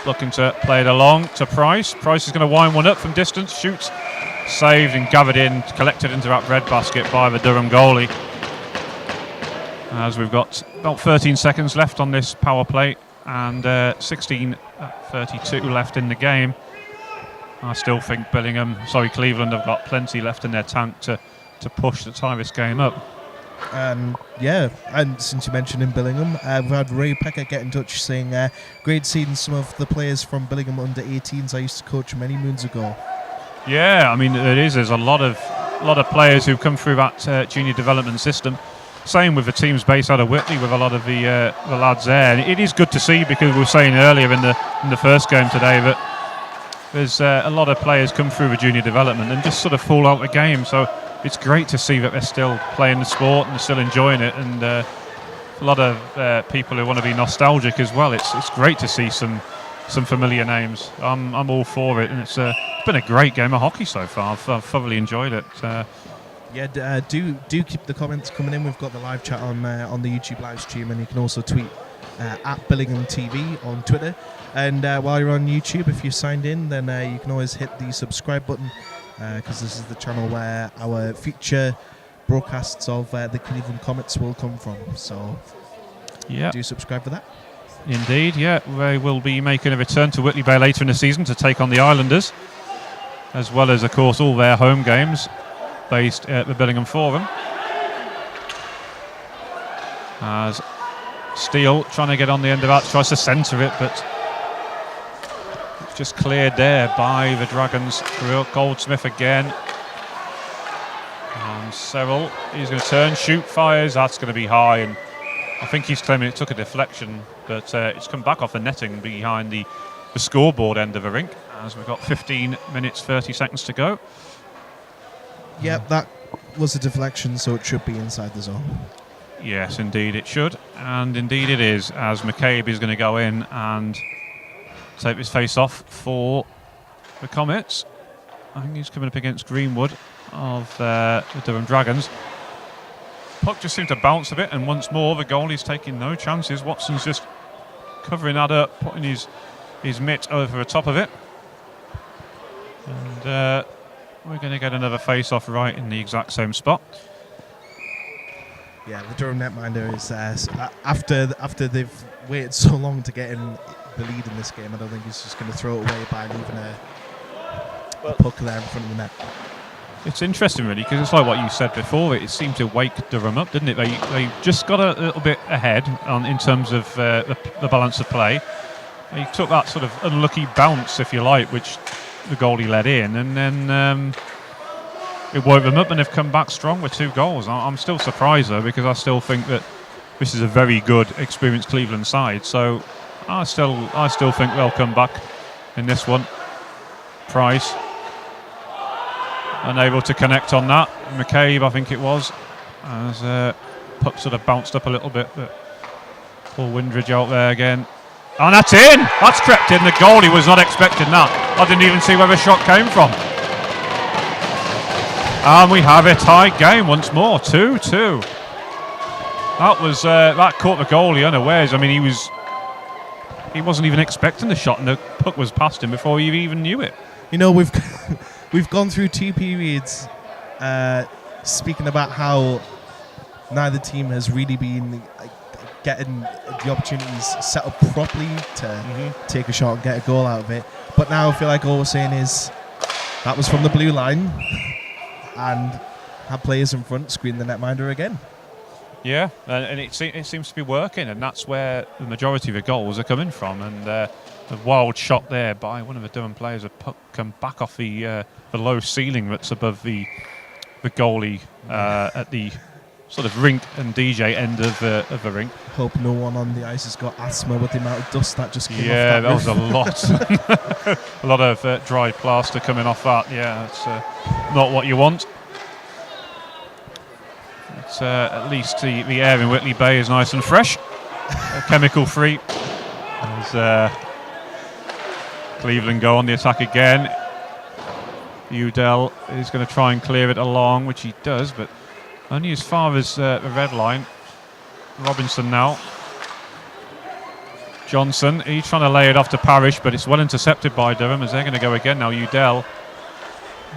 looking to play it along to Price. Price is going to wind one up from distance, shoots, saved and gathered in, collected into that red basket by the Durham goalie. As we've got about 13 seconds left on this power play, and 16:32 left in the game. I still think Cleveland have got plenty left in their tank to push to tie this game up. And since you mentioned in Billingham, we've had Ray Pecker get in touch saying great seeing some of the players from Billingham under 18s I used to coach many moons ago. Yeah, I mean, there's a lot of lot of players who've come through that junior development system. Same with the teams based out of Whitley, with a lot of the lads there. And it is good to see, because we were saying earlier in the first game today that there's a lot of players come through the junior development and just sort of fall out the game. So it's great to see that they're still playing the sport and they're still enjoying it. And a lot of people who want to be nostalgic as well. It's great to see some familiar names. I'm all for it, and it's been a great game of hockey so far. I've thoroughly enjoyed it. Do keep the comments coming in. We've got the live chat on the YouTube live stream, and you can also tweet at Billingham TV on Twitter. And while you're on YouTube, if you're signed in, then you can always hit the subscribe button, because this is the channel where our future broadcasts of the Cleveland Comets will come from. So do subscribe for that. Indeed, yeah. They will be making a return to Whitley Bay later in the season to take on the Islanders, as well as, of course, all their home games based at the Billingham Forum. As Steele trying to get on the end of that, tries to centre it, but it's just cleared there by the Dragons. Goldsmith again. And Serrell, he's going to turn, shoot, fires. That's going to be high, and I think he's claiming it took a deflection, but it's come back off the netting behind the scoreboard end of the rink, as we've got 15 minutes, 30 seconds to go. Yep, that was a deflection, so it should be inside the zone. Yes, indeed it should, and indeed it is, as McCabe is going to go in and take his face off for the Comets. I think he's coming up against Greenwood of the Durham Dragons. Puck just seemed to bounce a bit, and once more the goalie's taking no chances. Watson's just covering that up, putting his mitt over the top of it. And we're going to get another face-off right in the exact same spot. Yeah, the Durham netminder is after they've waited so long to get in the lead in this game. I don't think he's just going to throw it away by leaving a puck there in front of the net. It's interesting, really, because it's like what you said before. It seemed to wake Durham up, didn't it? They just got a little bit ahead in terms of the balance of play. He took that sort of unlucky bounce, if you like, which the goalie let in, and then it woke them up, and they've come back strong with 2 goals. I'm still surprised, though, because I still think that this is a very good, experienced Cleveland side. So I still think they'll come back in this one. Price unable to connect on that. McCabe, I think it was, as puck sort of bounced up a little bit, but Paul Windridge out there again. And that's in! That's crept in. The goalie was not expecting that. I didn't even see where the shot came from. And we have a tied game once more, 2-2. That caught the goalie unawares. I mean, he wasn't even expecting the shot, and the puck was past him before he even knew it. You know, we've gone through 2 periods speaking about how neither team has really been getting the opportunities set up properly to take a shot and get a goal out of it. But now I feel like all we're saying is that was from the blue line and had players in front screen the netminder again. Yeah, and it seems to be working, and that's where the majority of the goals are coming from. And the wild shot there by one of the Durham players, a puck come back off the low ceiling that's above the goalie at the sort of rink and DJ end of the rink. Hope no one on the ice has got asthma with the amount of dust that just came off. Yeah, that was a lot. A lot of dry plaster coming off that. Yeah, that's not what you want. It's, at least the air in Whitley Bay is nice and fresh, chemical free. As Cleveland go on the attack again. Udell is going to try and clear it along, which he does, but only as far as the red line. Robinson now. Johnson, he's trying to lay it off to Parrish, but it's well intercepted by Durham, as they're going to go again now. Udell.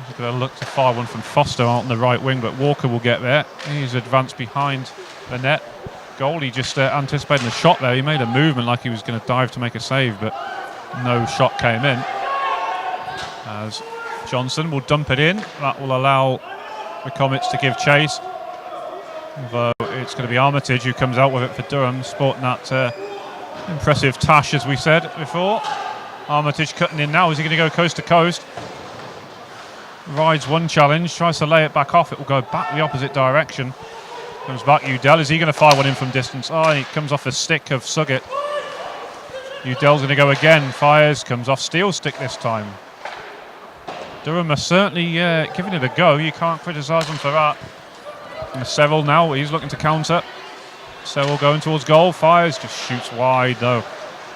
He's going to look to fire one from Foster out on the right wing, but Walker will get there. He's advanced behind the net. Goalie just anticipating the shot there. He made a movement like he was going to dive to make a save, but no shot came in. As Johnson will dump it in. That will allow the Comets to give chase. Although it's going to be Armitage who comes out with it for Durham, sporting that impressive tash, as we said before. Armitage cutting in now. Is he going to go coast to coast? rides one challenge, tries to lay it back off. It will go back the opposite direction. Comes back Udell. Is he going to fire one in from distance? Oh, it comes off a stick of Suggett. Udell's going to go again. Fires, comes off steel stick this time. Durham are certainly giving it a go. You can't criticise them for that. And Seville now, he's looking to counter. Seville going towards goal. Fires, just shoots wide though.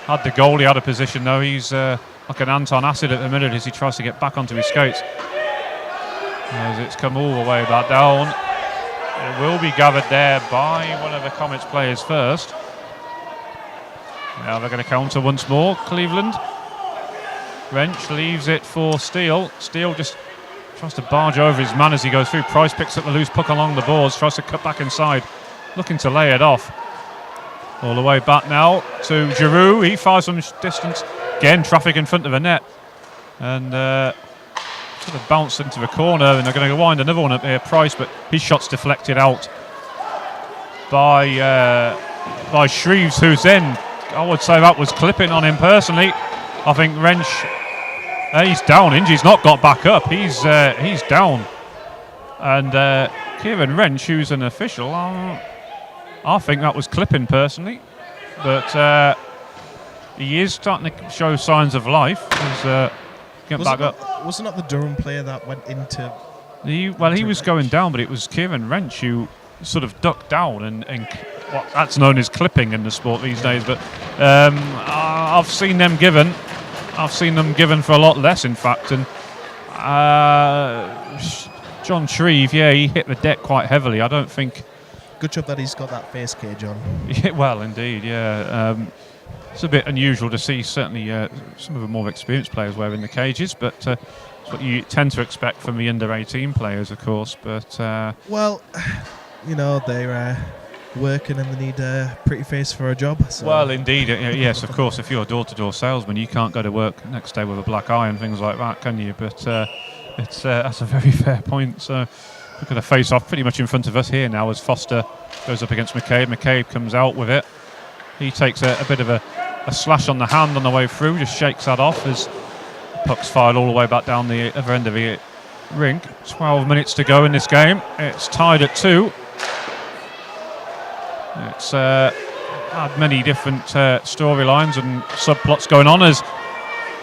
Had the goalie out of position though. He's like an Anton Acid at the minute as he tries to get back onto his skates. As it's come all the way back down. It will be gathered there by one of the Comets players first. Now they're going to counter once more. Cleveland. Wrench leaves it for Steele. Steele just tries to barge over his man as he goes through. Price picks up the loose puck along the boards, tries to cut back inside, looking to lay it off. All the way back now to Giroux. He fires from distance. Again, traffic in front of the net. And sort of bounced into the corner, and they're going to wind another one up here. Price, but his shot's deflected out by Shreves, who's then, I would say that was clipping on him personally. I think Wrench, he's down. Ingy's not got back up. He's down. And Kieran Wrench, who's an official, I think that was clipping personally. But he is starting to show signs of life. He's getting back up. Was it not the Durham player that went into... He was going down, but it was Kieran Wrench who sort of ducked down and what that's known as clipping in the sport these days. But I've seen them given. I've seen them given for a lot less, in fact. And John Shreve, he hit the deck quite heavily. I don't think... Good job that he's got that face cage on. Yeah, well, indeed, yeah. It's a bit unusual to see, certainly some of the more experienced players wearing the cages, but it's what you tend to expect from the under-18 players, of course. But well, they're working and they need a pretty face for a job. So. Well, indeed, yes, of course. If you're a door-to-door salesman, you can't go to work next day with a black eye and things like that, can you? But that's a very fair point. So look at the face-off pretty much in front of us here now as Foster goes up against McCabe. McCabe comes out with it. He takes a bit of a slash on the hand on the way through, just shakes that off as the puck's fired all the way back down the other end of the rink. 12 minutes to go in this game. It's tied at 2. It's had many different storylines and subplots going on as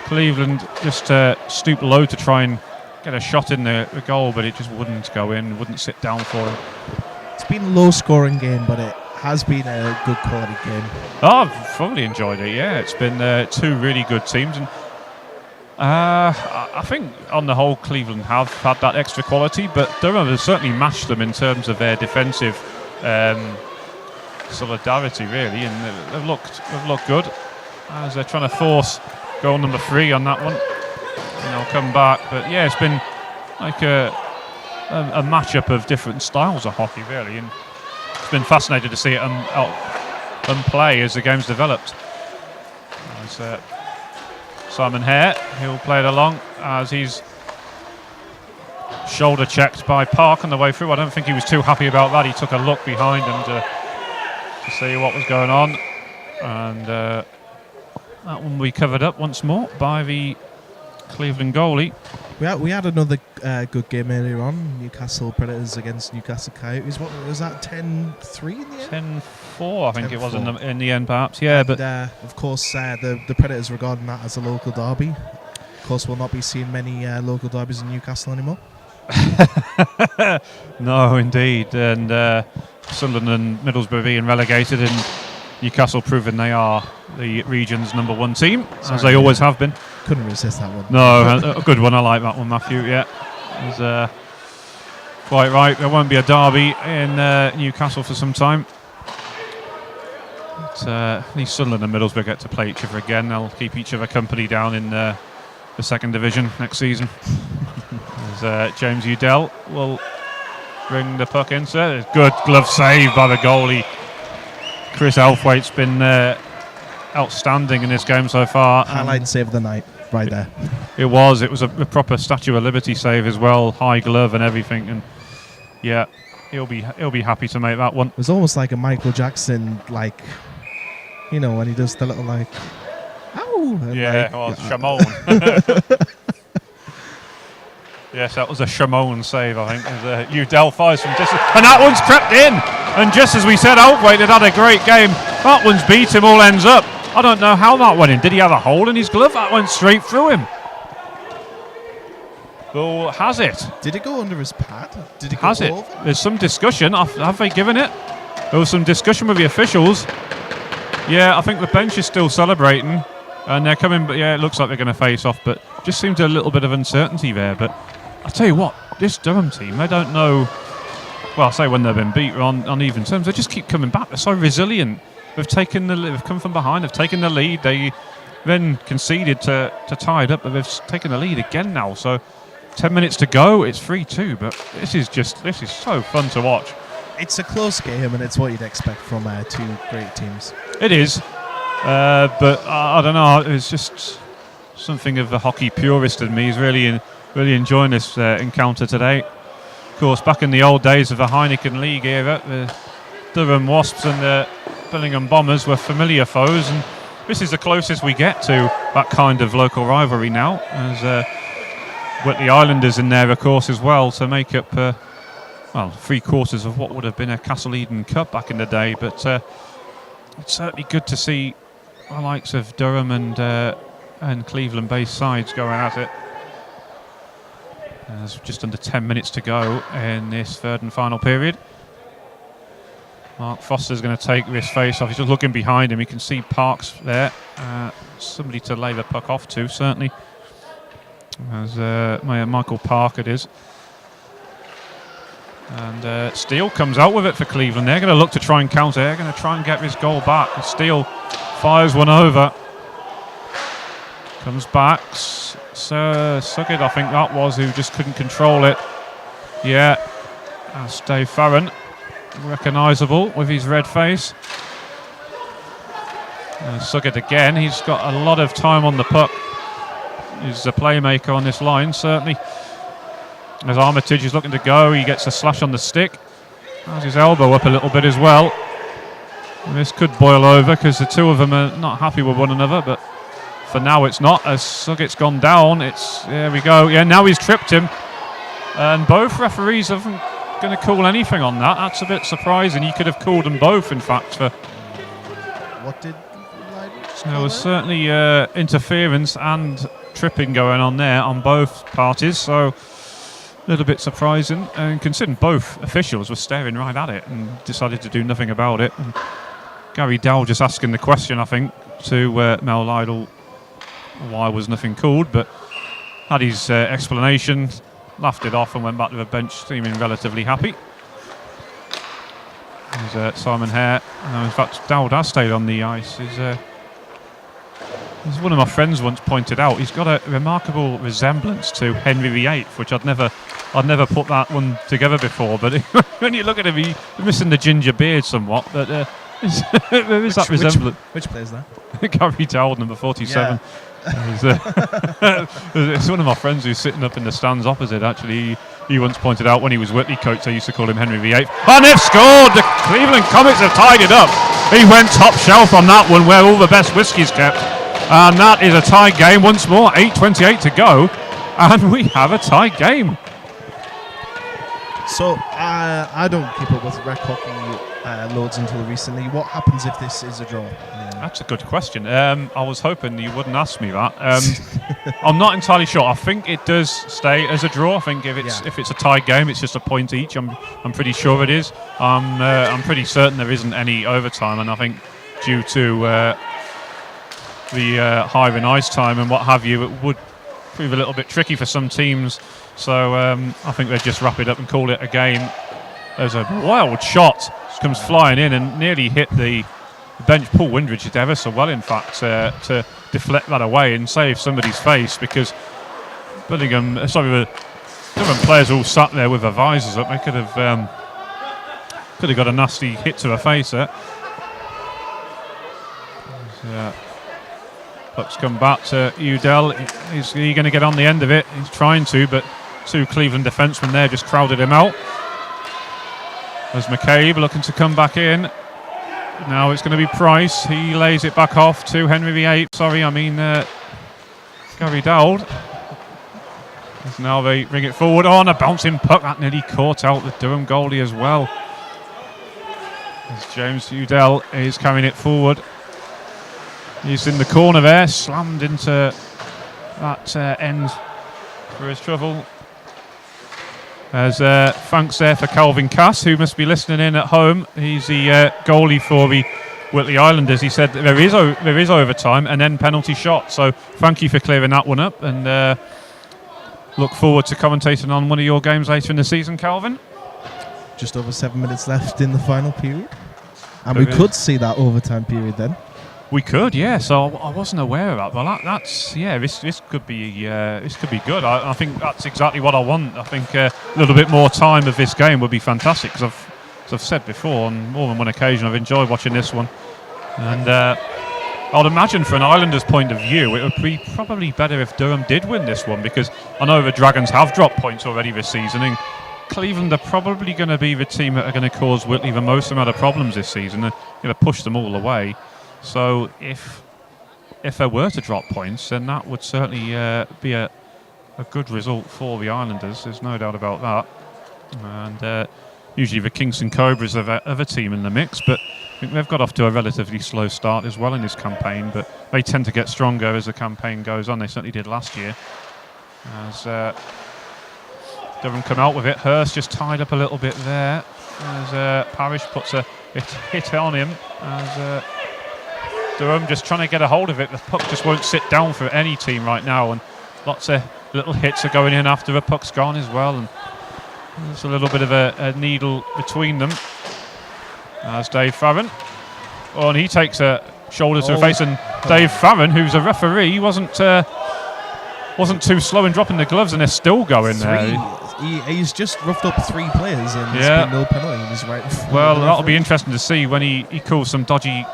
Cleveland just stooped low to try and get a shot in the goal, but it just wouldn't go in, wouldn't sit down for him. It's been a low-scoring game, but it has been a good quality game. Oh, I've thoroughly enjoyed it, yeah. It's been two really good teams. And I think on the whole Cleveland have had that extra quality, but Durham has certainly matched them in terms of their defensive solidarity, really, and they've looked good as they're trying to force goal number 3 on that one. And they'll come back. But yeah, it's been like a matchup of different styles of hockey, really, and it's been fascinating to see it play as the game's developed. As Simon Hare, he'll play it along as he's shoulder checked by Park on the way through. I don't think he was too happy about that. He took a look behind him to see what was going on, and that one we covered up once more by the Cleveland goalie. We had another good game earlier on. Newcastle Predators against Newcastle Coyotes. What was that? 10-3 in the end. 10-4, I think it was in the end, perhaps. Yeah, and, but of course the Predators regarding that as a local derby. Of course, we'll not be seeing many local derbies in Newcastle anymore. No, indeed, and Sunderland and Middlesbrough being relegated, and Newcastle proving they are the region's number 1 team, as they always have been. Couldn't resist that one. No, a good one. I like that one, Matthew. Yeah, it was quite right. There won't be a derby in Newcastle for some time. But, at least Sunderland and Middlesbrough get to play each other again. They'll keep each other company down in the 2nd division next season. As James Udell will bring the puck in. So good glove save by the goalie. Chris Elthwaite's been outstanding in this game so far. Highlight save of the night, right there. It was a proper Statue of Liberty save as well, high glove and everything, and yeah, he'll be happy to make that one. It was almost like a Michael Jackson, like, when he does the little like, ow. Yeah, Shamon. Yes, that was a Shimon save, I think. As Udell fires from distance, and that one's crept in. And just as we said, Oakwait had a great game. That one's beat him all ends up. I don't know how that went in. Did he have a hole in his glove? That went straight through him. Or has it? Did it go under his pad? Did it go Has it? over? There's some discussion. Have they given it? There was some discussion with the officials. Yeah, I think the bench is still celebrating. And they're coming, but yeah, it looks like they're going to face off. But just seems a little bit of uncertainty there. But I'll tell you what, this Durham team, they don't know. Well, I say when they've been beat on even terms, they just keep coming back. They're so resilient. They've come from behind, they've taken the lead. They then conceded to tie it up, but they've taken the lead again now. So 10 minutes to go, it's 3-2. But this is so fun to watch. It's a close game, and it's what you'd expect from two great teams. It is, but I don't know. It's just something of the hockey purist in me is really enjoying this encounter today. Of course, back in the old days of the Heineken League era, the Durham Wasps and the Billingham Bombers were familiar foes, and this is the closest we get to that kind of local rivalry now. As Whitley Islanders in there, of course, as well, to make up 3/4 of what would have been a Castle Eden Cup back in the day. But it's certainly good to see the likes of Durham and Cleveland-based sides going at it. There's just under 10 minutes to go in this third and final period. Mark Foster's going to take this face-off. He's just looking behind him. You can see Parks there. Somebody to lay the puck off to, certainly. As Michael Park it is. And Steele comes out with it for Cleveland. They're going to look to try and counter. They're going to try and get this goal back. And Steele fires one over. Comes back. Sir Suggett, I think that was, who just couldn't control it. Yeah. That's Dave Farron. Recognisable with his red face. Suggett again. He's got a lot of time on the puck. He's a playmaker on this line, certainly. As Armitage is looking to go, he gets a slash on the stick. Has his elbow up a little bit as well. And this could boil over because the two of them are not happy with one another, but for now it's not. As Suggett's gone down, there we go. Yeah, now he's tripped him. And both referees aren't going to call anything on that. That's a bit surprising. He could have called them both, in fact. What did there was certainly interference and tripping going on there on both parties, so a little bit surprising. And considering both officials were staring right at it and decided to do nothing about it. And Gary Dowell just asking the question, I think, to Mel Lydell, why was nothing called, but had his explanation, laughed it off and went back to the bench seeming relatively happy. There's Simon Hare. In fact, Dowd has stayed on the ice. As one of my friends once pointed out, he's got a remarkable resemblance to Henry VIII, which I'd never put that one together before. But when you look at him, he's missing the ginger beard somewhat. But there is that resemblance. Which plays that? Gary Dowd, number 47. Yeah. It's one of my friends who's sitting up in the stands opposite. Actually, he once pointed out when he was Whitley coach, I used to call him Henry VIII. And they've scored! The Cleveland Comets have tied it up. He went top shelf on that one, where all the best whiskey's kept. And that is a tied game once more. 8:28 to go, and we have a tied game. So I don't keep up with rec hockey loads until recently. What happens if this is a draw? That's a good question. I was hoping you wouldn't ask me that. I'm not entirely sure. I think it does stay as a draw. I think if it's a tied game, it's just a point each. I'm pretty sure it is. I'm pretty certain there isn't any overtime, and I think due to the higher in ice time and what have you, it would prove a little bit tricky for some teams. So I think they'd just wrap it up and call it a game. There's a wild shot, comes flying in and nearly hit the bench. Paul Windridge did ever so well, in fact, to deflect that away and save somebody's face, because the different players all sat there with their visors up. They could have got a nasty hit to the face there. Puck's come back to Udell. Is he going to get on the end of it? He's trying to, but two Cleveland defensemen there just crowded him out. There's McCabe looking to come back in. Now it's going to be Price. He lays it back off to Henry VIII. Gary Dowd. As now they bring it forward. Oh, and a bouncing puck that nearly caught out the Durham goalie as well. As James Udell is carrying it forward. He's in the corner there, slammed into that end for his trouble. There's thanks there for Calvin Cass, who must be listening in at home. He's the goalie for the Whitley Islanders. He said there is overtime and then penalty shot. So thank you for clearing that one up, and look forward to commentating on one of your games later in the season, Calvin. Just over 7 minutes left in the final period, and we could see that overtime period then. We could, yeah. So I wasn't aware of that, but that's yeah. This could be good. I think that's exactly what I want. I think a little bit more time of this game would be fantastic, because as I've said before on more than one occasion, I've enjoyed watching this one, and I'd imagine from an Islanders' point of view, it would be probably better if Durham did win this one, because I know the Dragons have dropped points already this season, and Cleveland are probably going to be the team that are going to cause Whitley the most amount of problems this season. They're going to push them all away. So if they were to drop points, then that would certainly be a good result for the Islanders. There's no doubt about that. And usually the Kingston Cobras are the other team in the mix, but I think they've got off to a relatively slow start as well in this campaign, but they tend to get stronger as the campaign goes on. They certainly did last year. As Durham come out with it, Hurst just tied up a little bit there. As Parrish puts a hit on him. As Durham just trying to get a hold of it. The puck just won't sit down for any team right now, and lots of little hits are going in after the puck's gone as well, and there's a little bit of a needle between them. As Dave Farron, and he takes a shoulder to the face, and Dave Farron, who's a referee, wasn't too slow in dropping the gloves, and they're still going there. He's just roughed up 3 players, and there's been no penalty. He's right. Well, that'll be interesting to see when he calls some dodgy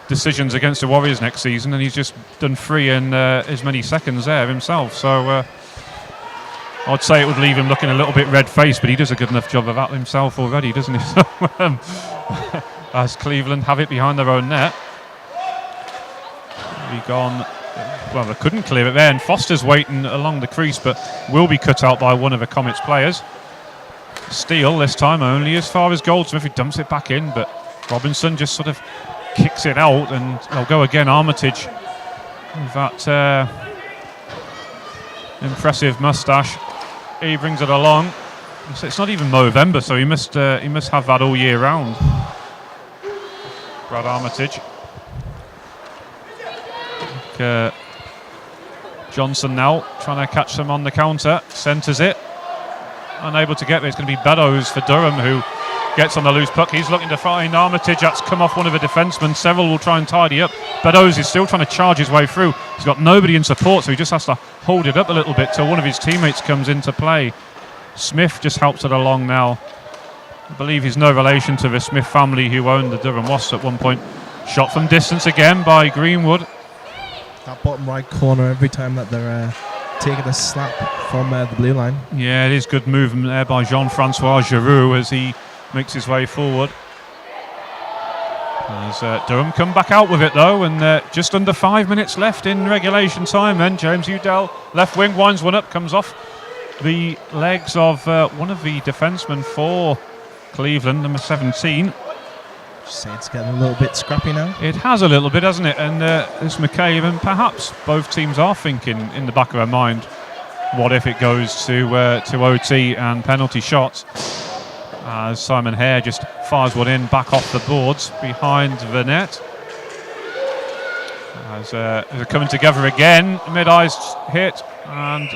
decisions against the Warriors next season, and he's just done 3 in as many seconds there himself. So I'd say it would leave him looking a little bit red-faced, but he does a good enough job of that himself already, doesn't he? So, as Cleveland have it behind their own net. Well, they couldn't clear it there, and Foster's waiting along the crease, but will be cut out by one of the Comets players. Steele this time only as far as Goldsmith, who dumps it back in, but Robinson just sort of kicks it out, and they'll go again. Armitage with that impressive moustache. He brings it along. It's not even Movember, so he must have that all year round. Brad Armitage. Johnson now trying to catch them on the counter. Centres it. Unable to get there. It's going to be Beddoes for Durham, who gets on the loose puck. He's looking to find Armitage. That's come off one of the defensemen. Seville will try and tidy up. Beddoes is still trying to charge his way through. He's got nobody in support, so he just has to hold it up a little bit till one of his teammates comes into play. Smith just helps it along now. I believe he's no relation to the Smith family who owned the Durham Wasps at one point. Shot from distance again by Greenwood. That bottom right corner every time that they're taking a slap from the blue line. Yeah, it is good movement there by Jean-Francois Giroux as he makes his way forward. As Durham come back out with it though, and just under 5 minutes left in regulation time then. James Udell, left wing, winds one up, comes off the legs of one of the defensemen for Cleveland, number 17. Say it's getting a little bit scrappy now. It has a little bit, hasn't it? And it's McCabe, and perhaps both teams are thinking in the back of their mind, what if it goes to OT and penalty shots? As Simon Hare just fires one in back off the boards behind the net. As they're coming together again, mid-ice hit, and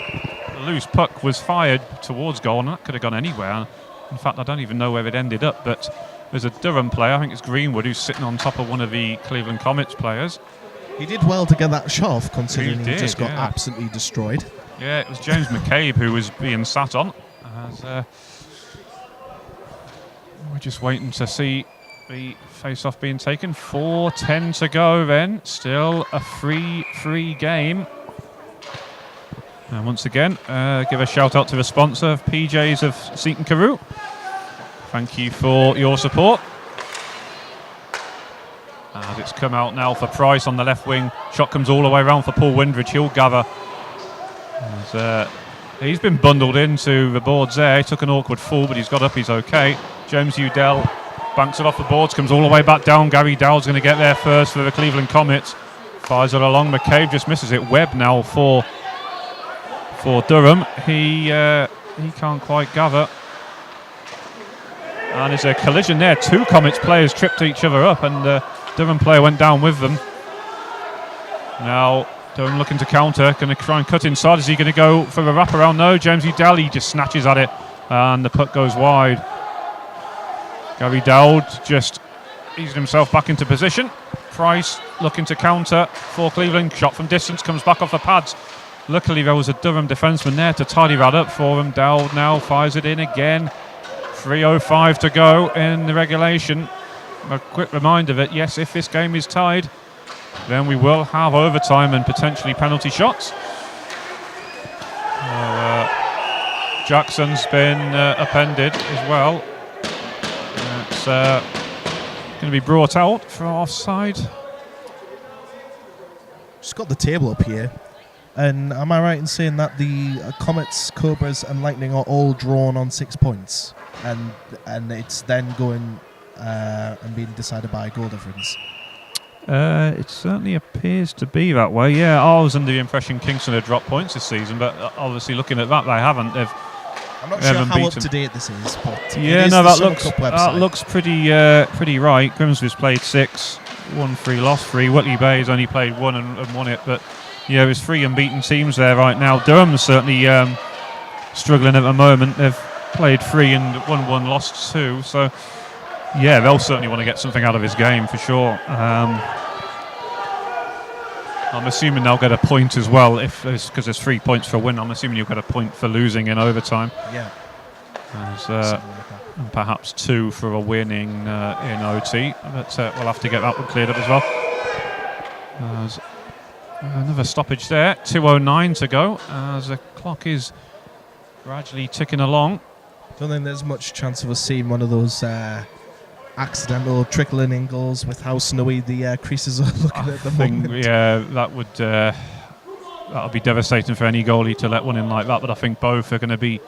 the loose puck was fired towards goal, and that could have gone anywhere. In fact, I don't even know where it ended up, but there's a Durham player, I think it's Greenwood, who's sitting on top of one of the Cleveland Comets players. He did well to get that shot off, considering he just got yeah. absolutely destroyed. Yeah, it was James McCabe who was being sat on. As we're just waiting to see the face-off being taken. 4:10 to go then. Still a 3-3 game. And once again, give a shout out to the sponsor of PJs of Seaton Carew. Thank you for your support. As it's come out now for Price on the left wing. Shot comes all the way around for Paul Windridge. He'll gather He's been bundled into the boards there. He took an awkward fall, but he's got up, he's okay. James Udell banks it off the boards, comes all the way back down. Gary Dowd's going to get there first for the Cleveland Comets. Fires it along. McCabe just misses it. Webb now for Durham. He can't quite gather. And there's a collision there. Two Comets players tripped each other up, and the Durham player went down with them. Now Durham looking to counter, going to try and cut inside. Is he going to go for the wraparound? No, James Udell, he just snatches at it, and the puck goes wide. Gary Dowd just easing himself back into position. Price looking to counter for Cleveland. Shot from distance, comes back off the pads. Luckily there was a Durham defenseman there to tidy that up for him. Dowd now fires it in again. 3:05 to go in the regulation. A quick reminder that yes, if this game is tied, then we will have overtime and potentially penalty shots. Jackson's been upended as well. It's going to be brought out for offside. Just got the table up here. And am I right in saying that the Comets, Cobras and Lightning are all drawn on 6 points? And it's then going and being decided by goal difference? It certainly appears to be that way. Yeah, I was under the impression Kingston had dropped points this season, but obviously looking at that, they haven't. I'm not sure how up to date this is, but yeah, no, that looks pretty right. Grimsby's played 6, 1-3, lost 3. Whitley Bay's only played 1 and won it, but yeah, there's 3 unbeaten teams there right now. Durham's certainly struggling at the moment. They've played 3 and won 1, lost 2. So yeah, they'll certainly want to get something out of his game for sure. I'm assuming they'll get a point as well, because there's 3 points for a win. I'm assuming you'll get a point for losing in overtime. Yeah. And perhaps 2 for a winning in OT. But we'll have to get that one cleared up as well. There's another stoppage there. 2:09 to go as the clock is gradually ticking along. Don't think there's much chance of us seeing one of those accidental trickling in goals with how snowy the creases are looking at the moment. Yeah, that'll be devastating for any goalie to let one in like that. But I think both are going to be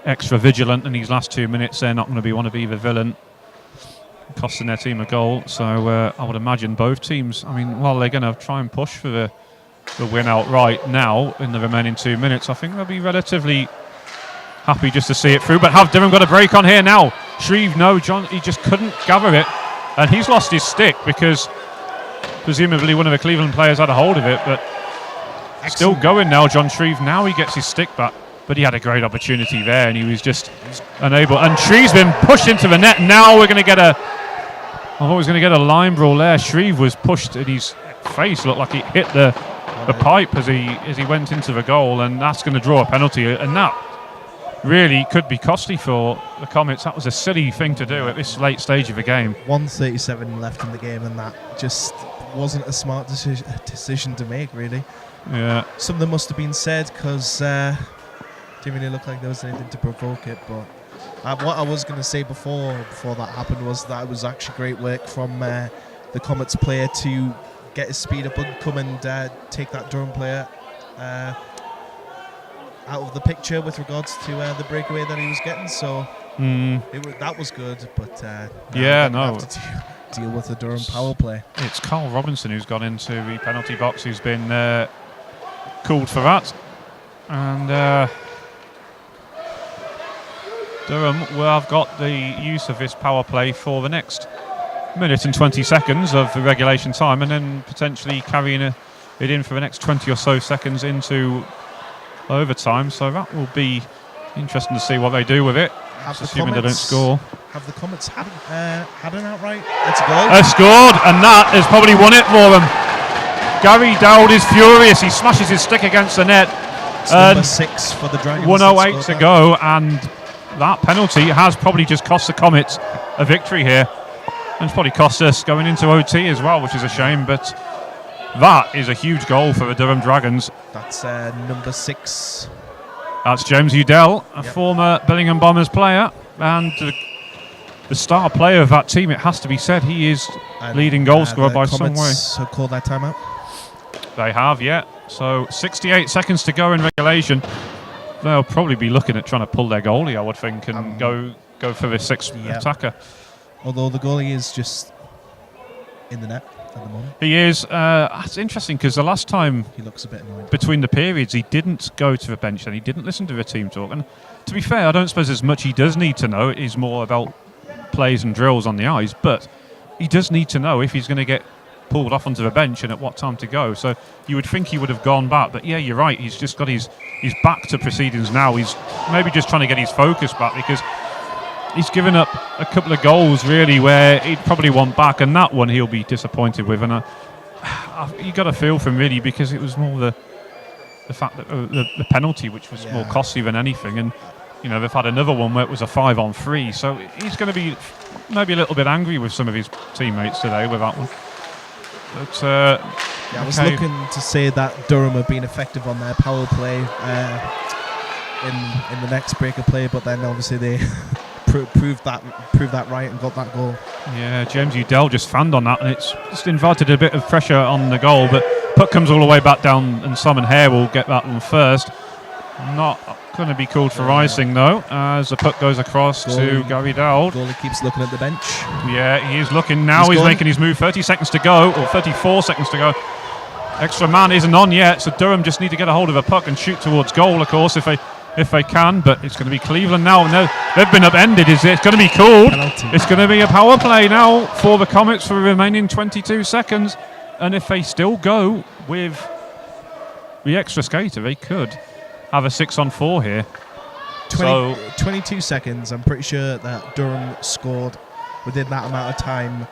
extra vigilant in these last 2 minutes. They're not going to want to be the villain, costing their team a goal. So I would imagine both teams, while they're going to try and push for the win outright now in the remaining 2 minutes, I think they'll be relatively happy just to see it through. But have Durham got a break on here now? Shreve, no, John, he just couldn't gather it, and he's lost his stick because presumably one of the Cleveland players had a hold of it. But still going now, John Shreve. Now he gets his stick back, but he had a great opportunity there, and he was just unable. And Shreve's been pushed into the net. Now we're going to get I thought he was going to get a line brawl there. Shreve was pushed, and his face looked like he hit the pipe as he went into the goal, and that's going to draw a penalty, and that really could be costly for the Comets. That was a silly thing to do at this late stage of the game. 1:37 left in the game, and that just wasn't a smart decision to make, really. Yeah. Something must have been said, because didn't really look like there was anything to provoke it. But what I was going to say before that happened was that it was actually great work from the Comets player to get his speed up and come and take that Durham player out of the picture with regards to the breakaway that he was getting. So that was good, but have to deal with the Durham power play. It's Carl Robinson who's gone into the penalty box, who's been called for that, and Durham will have got the use of this power play for the next minute and 20 seconds of the regulation time, and then potentially carrying it in for the next 20 or so seconds into overtime. So that will be interesting to see what they do with it, assuming they don't score. Have the Comets had an outright? It's a goal. They scored, and that has probably won it for them. Gary Dowd is furious. He smashes his stick against the net. It's number 6 for the Dragons. 1:08 to go, and that penalty has probably just cost the Comets a victory here. And it's probably cost us going into OT as well, which is a shame, but that is a huge goal for the Durham Dragons. That's number 6. That's James Udell, a former Billingham Bombers player, and the star player of that team, it has to be said. He is leading goal scorer by some way. So call that timeout? They have, yeah. So 68 seconds to go in regulation. They'll probably be looking at trying to pull their goalie, I would think, and go for the sixth attacker. Although the goalie is just in the net at the moment. He is. It's interesting because the last time he looks a bit annoyed. Between the periods, he didn't go to the bench and he didn't listen to the team talk. And to be fair, I don't suppose there's much he does need to know. It is more about plays and drills on the ice, but he does need to know if he's going to get pulled off onto the bench and at what time to go. So you would think he would have gone back, but yeah, you're right. He's just got his back to proceedings now. He's maybe just trying to get his focus back because he's given up a couple of goals really where he'd probably want back, and that one he'll be disappointed with. And you got to feel for him really because it was more the fact that the penalty, which was more costly than anything, and you know they've had another one where it was a 5-on-3, so he's going to be maybe a little bit angry with some of his teammates today with that one. But I was looking to say that Durham have been effective on their power play in the next break of play, but then obviously they proved that right and got that goal. Yeah, James Udell just fanned on that, and it's just invited a bit of pressure on the goal, but puck comes all the way back down, and Simon Hare will get that one first. Not going to be called for icing though, as the puck goes across to Gary Dowd. Goalie keeps looking at the bench. Yeah, he is looking now. He's making his move. 30 seconds to go, or 34 seconds to go. Extra man isn't on yet, so Durham just need to get a hold of a puck and shoot towards goal, of course, if they can. But it's going to be Cleveland now, and they've been upended. It's going to be called. Penalty. It's going to be a power play now for the Comets for the remaining 22 seconds. And if they still go with the extra skater, they could have a 6-on-4 here. 22 seconds. I'm pretty sure that Durham scored within that amount of time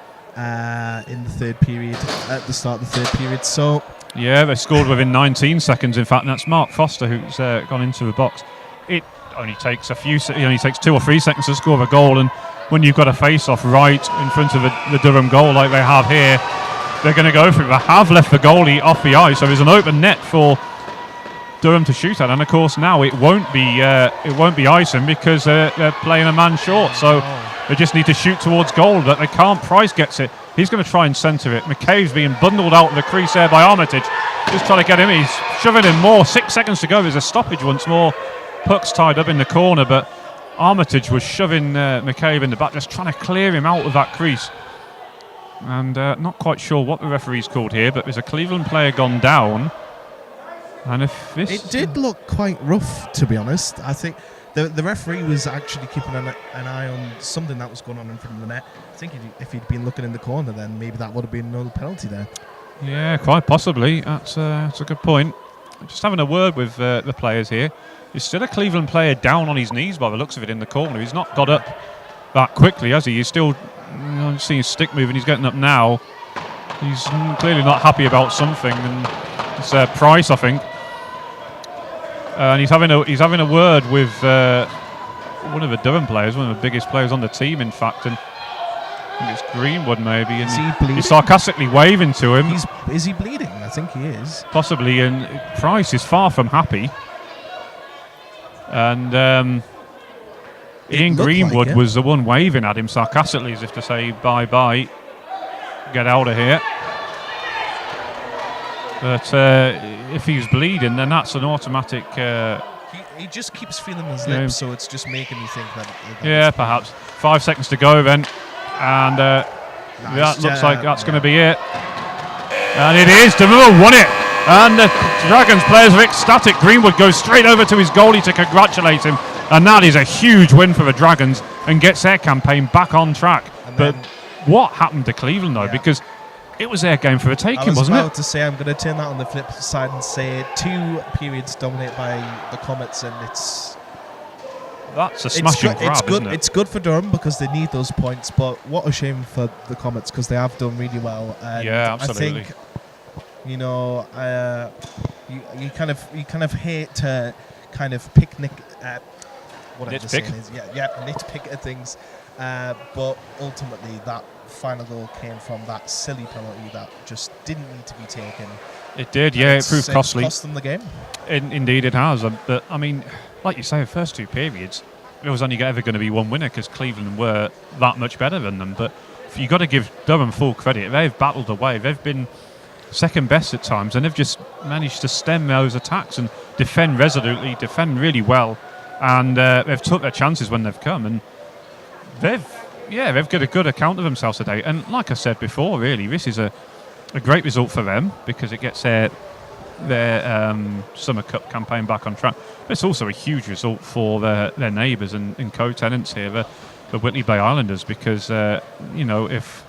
in the third period, at the start of the third period. So yeah, they scored within 19 seconds. In fact, and that's Mark Foster who's gone into the box. It only takes it only takes 2 or 3 seconds to score a goal, and when you've got a face-off right in front of the Durham goal like they have here, they're going to go for it. They have left the goalie off the ice, so there's an open net for Durham to shoot at, and of course now it won't be icing because they're playing a man short, so they just need to shoot towards goal, but they can't. Price gets it. He's going to try and centre it. McCabe's being bundled out of the crease there by Armitage, just trying to get him. He's shoving him more. 6 seconds to go. There's a stoppage once more. Puck's tied up in the corner, but Armitage was shoving McCabe in the back, just trying to clear him out of that crease. And not quite sure what the referee's called here, but there's a Cleveland player gone down. And if this... It did look quite rough, to be honest. I think the referee was actually keeping an eye on something that was going on in front of the net. I think if he'd been looking in the corner, then maybe that would have been another penalty there. Yeah, quite possibly. That's a good point. Just having a word with the players here. There's still a Cleveland player down on his knees by the looks of it in the corner. He's not got up that quickly, has he? He's still seeing his stick moving. He's getting up now. He's clearly not happy about something, and it's Price, I think. And he's having a word with one of the Durham players, one of the biggest players on the team, in fact, and I think it's Greenwood maybe. And is he bleeding? He's sarcastically waving to him. Is he bleeding? I think he is. Possibly, and Price is far from happy. And Ian Greenwood was the one waving at him sarcastically as if to say, bye-bye, get out of here. But if he's bleeding, then that's an automatic... he just keeps feeling his lips, so it's just making me think that... Yeah, perhaps. 5 seconds to go then. And that looks like that's going to be it. And it is. Durham won it. And the Dragons players are ecstatic. Greenwood goes straight over to his goalie to congratulate him. And that is a huge win for the Dragons and gets their campaign back on track. But what happened to Cleveland, though? Yeah. Because it was their game for the taking, wasn't it? I was about to say, I'm going to turn that on the flip side and say 2 periods dominated by the Comets, and that's a smashing grab, isn't it? It's good for Durham because they need those points, but what a shame for the Comets because they have done really well. And yeah, absolutely. I think, you know, you kind of hate to kind of picnic at whatever the saying is. Yeah, nitpick at things. But ultimately, that final goal came from that silly penalty that just didn't need to be taken. It did, yeah. It proved costly. Cost them the game. Indeed, it has. But I mean, like you say, the first 2 periods, there was only ever going to be one winner because Cleveland were that much better than them. But you've got to give Durham full credit. They've battled away. They've been second best at times, and they've just managed to stem those attacks and defend resolutely, defend really well, and they've took their chances when they've come, and they've got a good account of themselves today. And like I said before, really, this is a great result for them because it gets their Summer Cup campaign back on track. But it's also a huge result for their neighbours and co-tenants here, the Whitley Bay Islanders, because if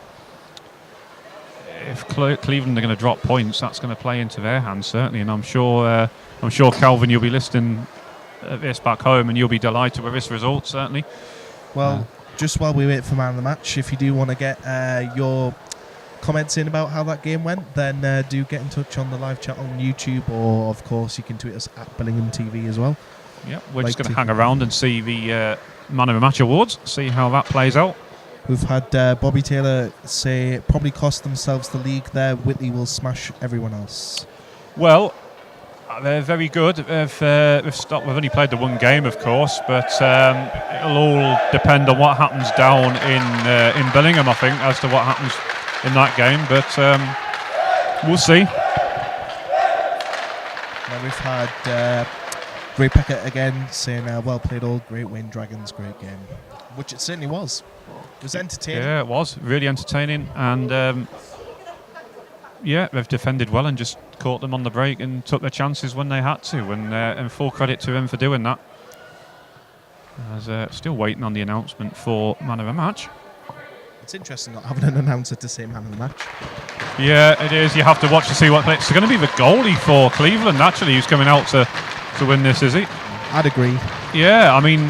Cleveland are going to drop points, that's going to play into their hands certainly. And I'm sure Calvin, you'll be listening at this back home, and you'll be delighted with this result certainly. Well, just while we wait for man of the match, if you do want to get your comments in about how that game went, then do get in touch on the live chat on YouTube, or of course you can tweet us at Billingham TV as well. Yeah, we're just going to hang around and see the Man of the Match awards, see how that plays out. We've had Bobby Taylor say probably cost themselves the league there. Whitley will smash everyone else. Well, they're very good. We've only played the one game, of course, but it'll all depend on what happens down in Billingham, I think, as to what happens in that game. But we'll see. Now we've had Ray Peckett again saying, well played all, great win, Dragons, great game. Which it certainly was. It was entertaining. Yeah, it was. Really entertaining. And they've defended well and just caught them on the break and took their chances when they had to. And full credit to them for doing that. Still waiting on the announcement for Man of the Match. It's interesting not having an announcer to say man of the match. Yeah, it is. You have to watch to see what plays. It's going to be the goalie for Cleveland, actually, who's coming out to win this, is he? I'd agree. Yeah, I mean,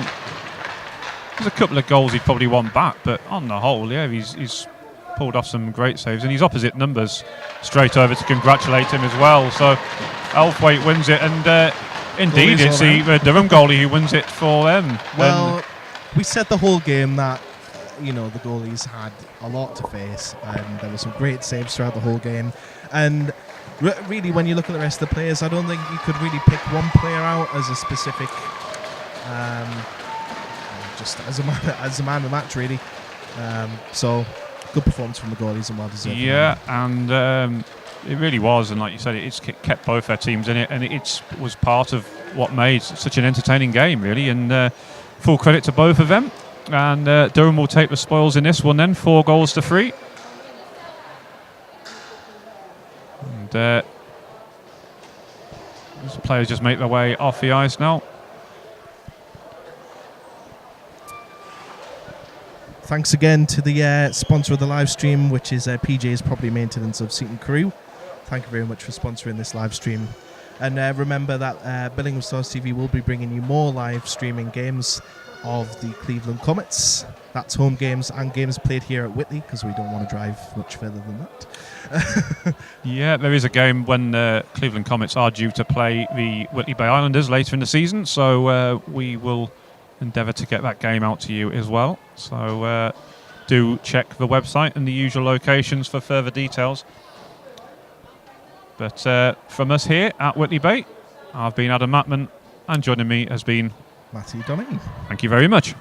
there's a couple of goals he'd probably want back, but on the whole, yeah, he's pulled off some great saves, and he's opposite numbers straight over to congratulate him as well. So Elfwaite wins it, and indeed it's the Durham goalie who wins it for them. Well, we said the whole game that the goalies had a lot to face, and there were some great saves throughout the whole game. And really, when you look at the rest of the players, I don't think you could really pick one player out as a specific, just as a man of the match, really. So good performance from the goalies and well deserved. Yeah, and it really was, and like you said, it's kept both their teams in it, and it was part of what made such an entertaining game, really. And full credit to both of them. And Durham will take the spoils in this one then, 4-3. And these players just make their way off the ice now. Thanks again to the sponsor of the live stream, which is PJ's Property Maintenance of Seaton Crew. Thank you very much for sponsoring this live stream. And remember that Billingham Stars TV will be bringing you more live streaming games of the Cleveland Comets. That's home games and games played here at Whitley, because we don't want to drive much further than that. Yeah, there is a game when the Cleveland Comets are due to play the Whitley Bay Islanders later in the season, so we will endeavour to get that game out to you as well. So do check the website and the usual locations for further details. But from us here at Whitley Bay, I've been Adam Matman, and joining me has been Matthew Donaghy. Thank you very much.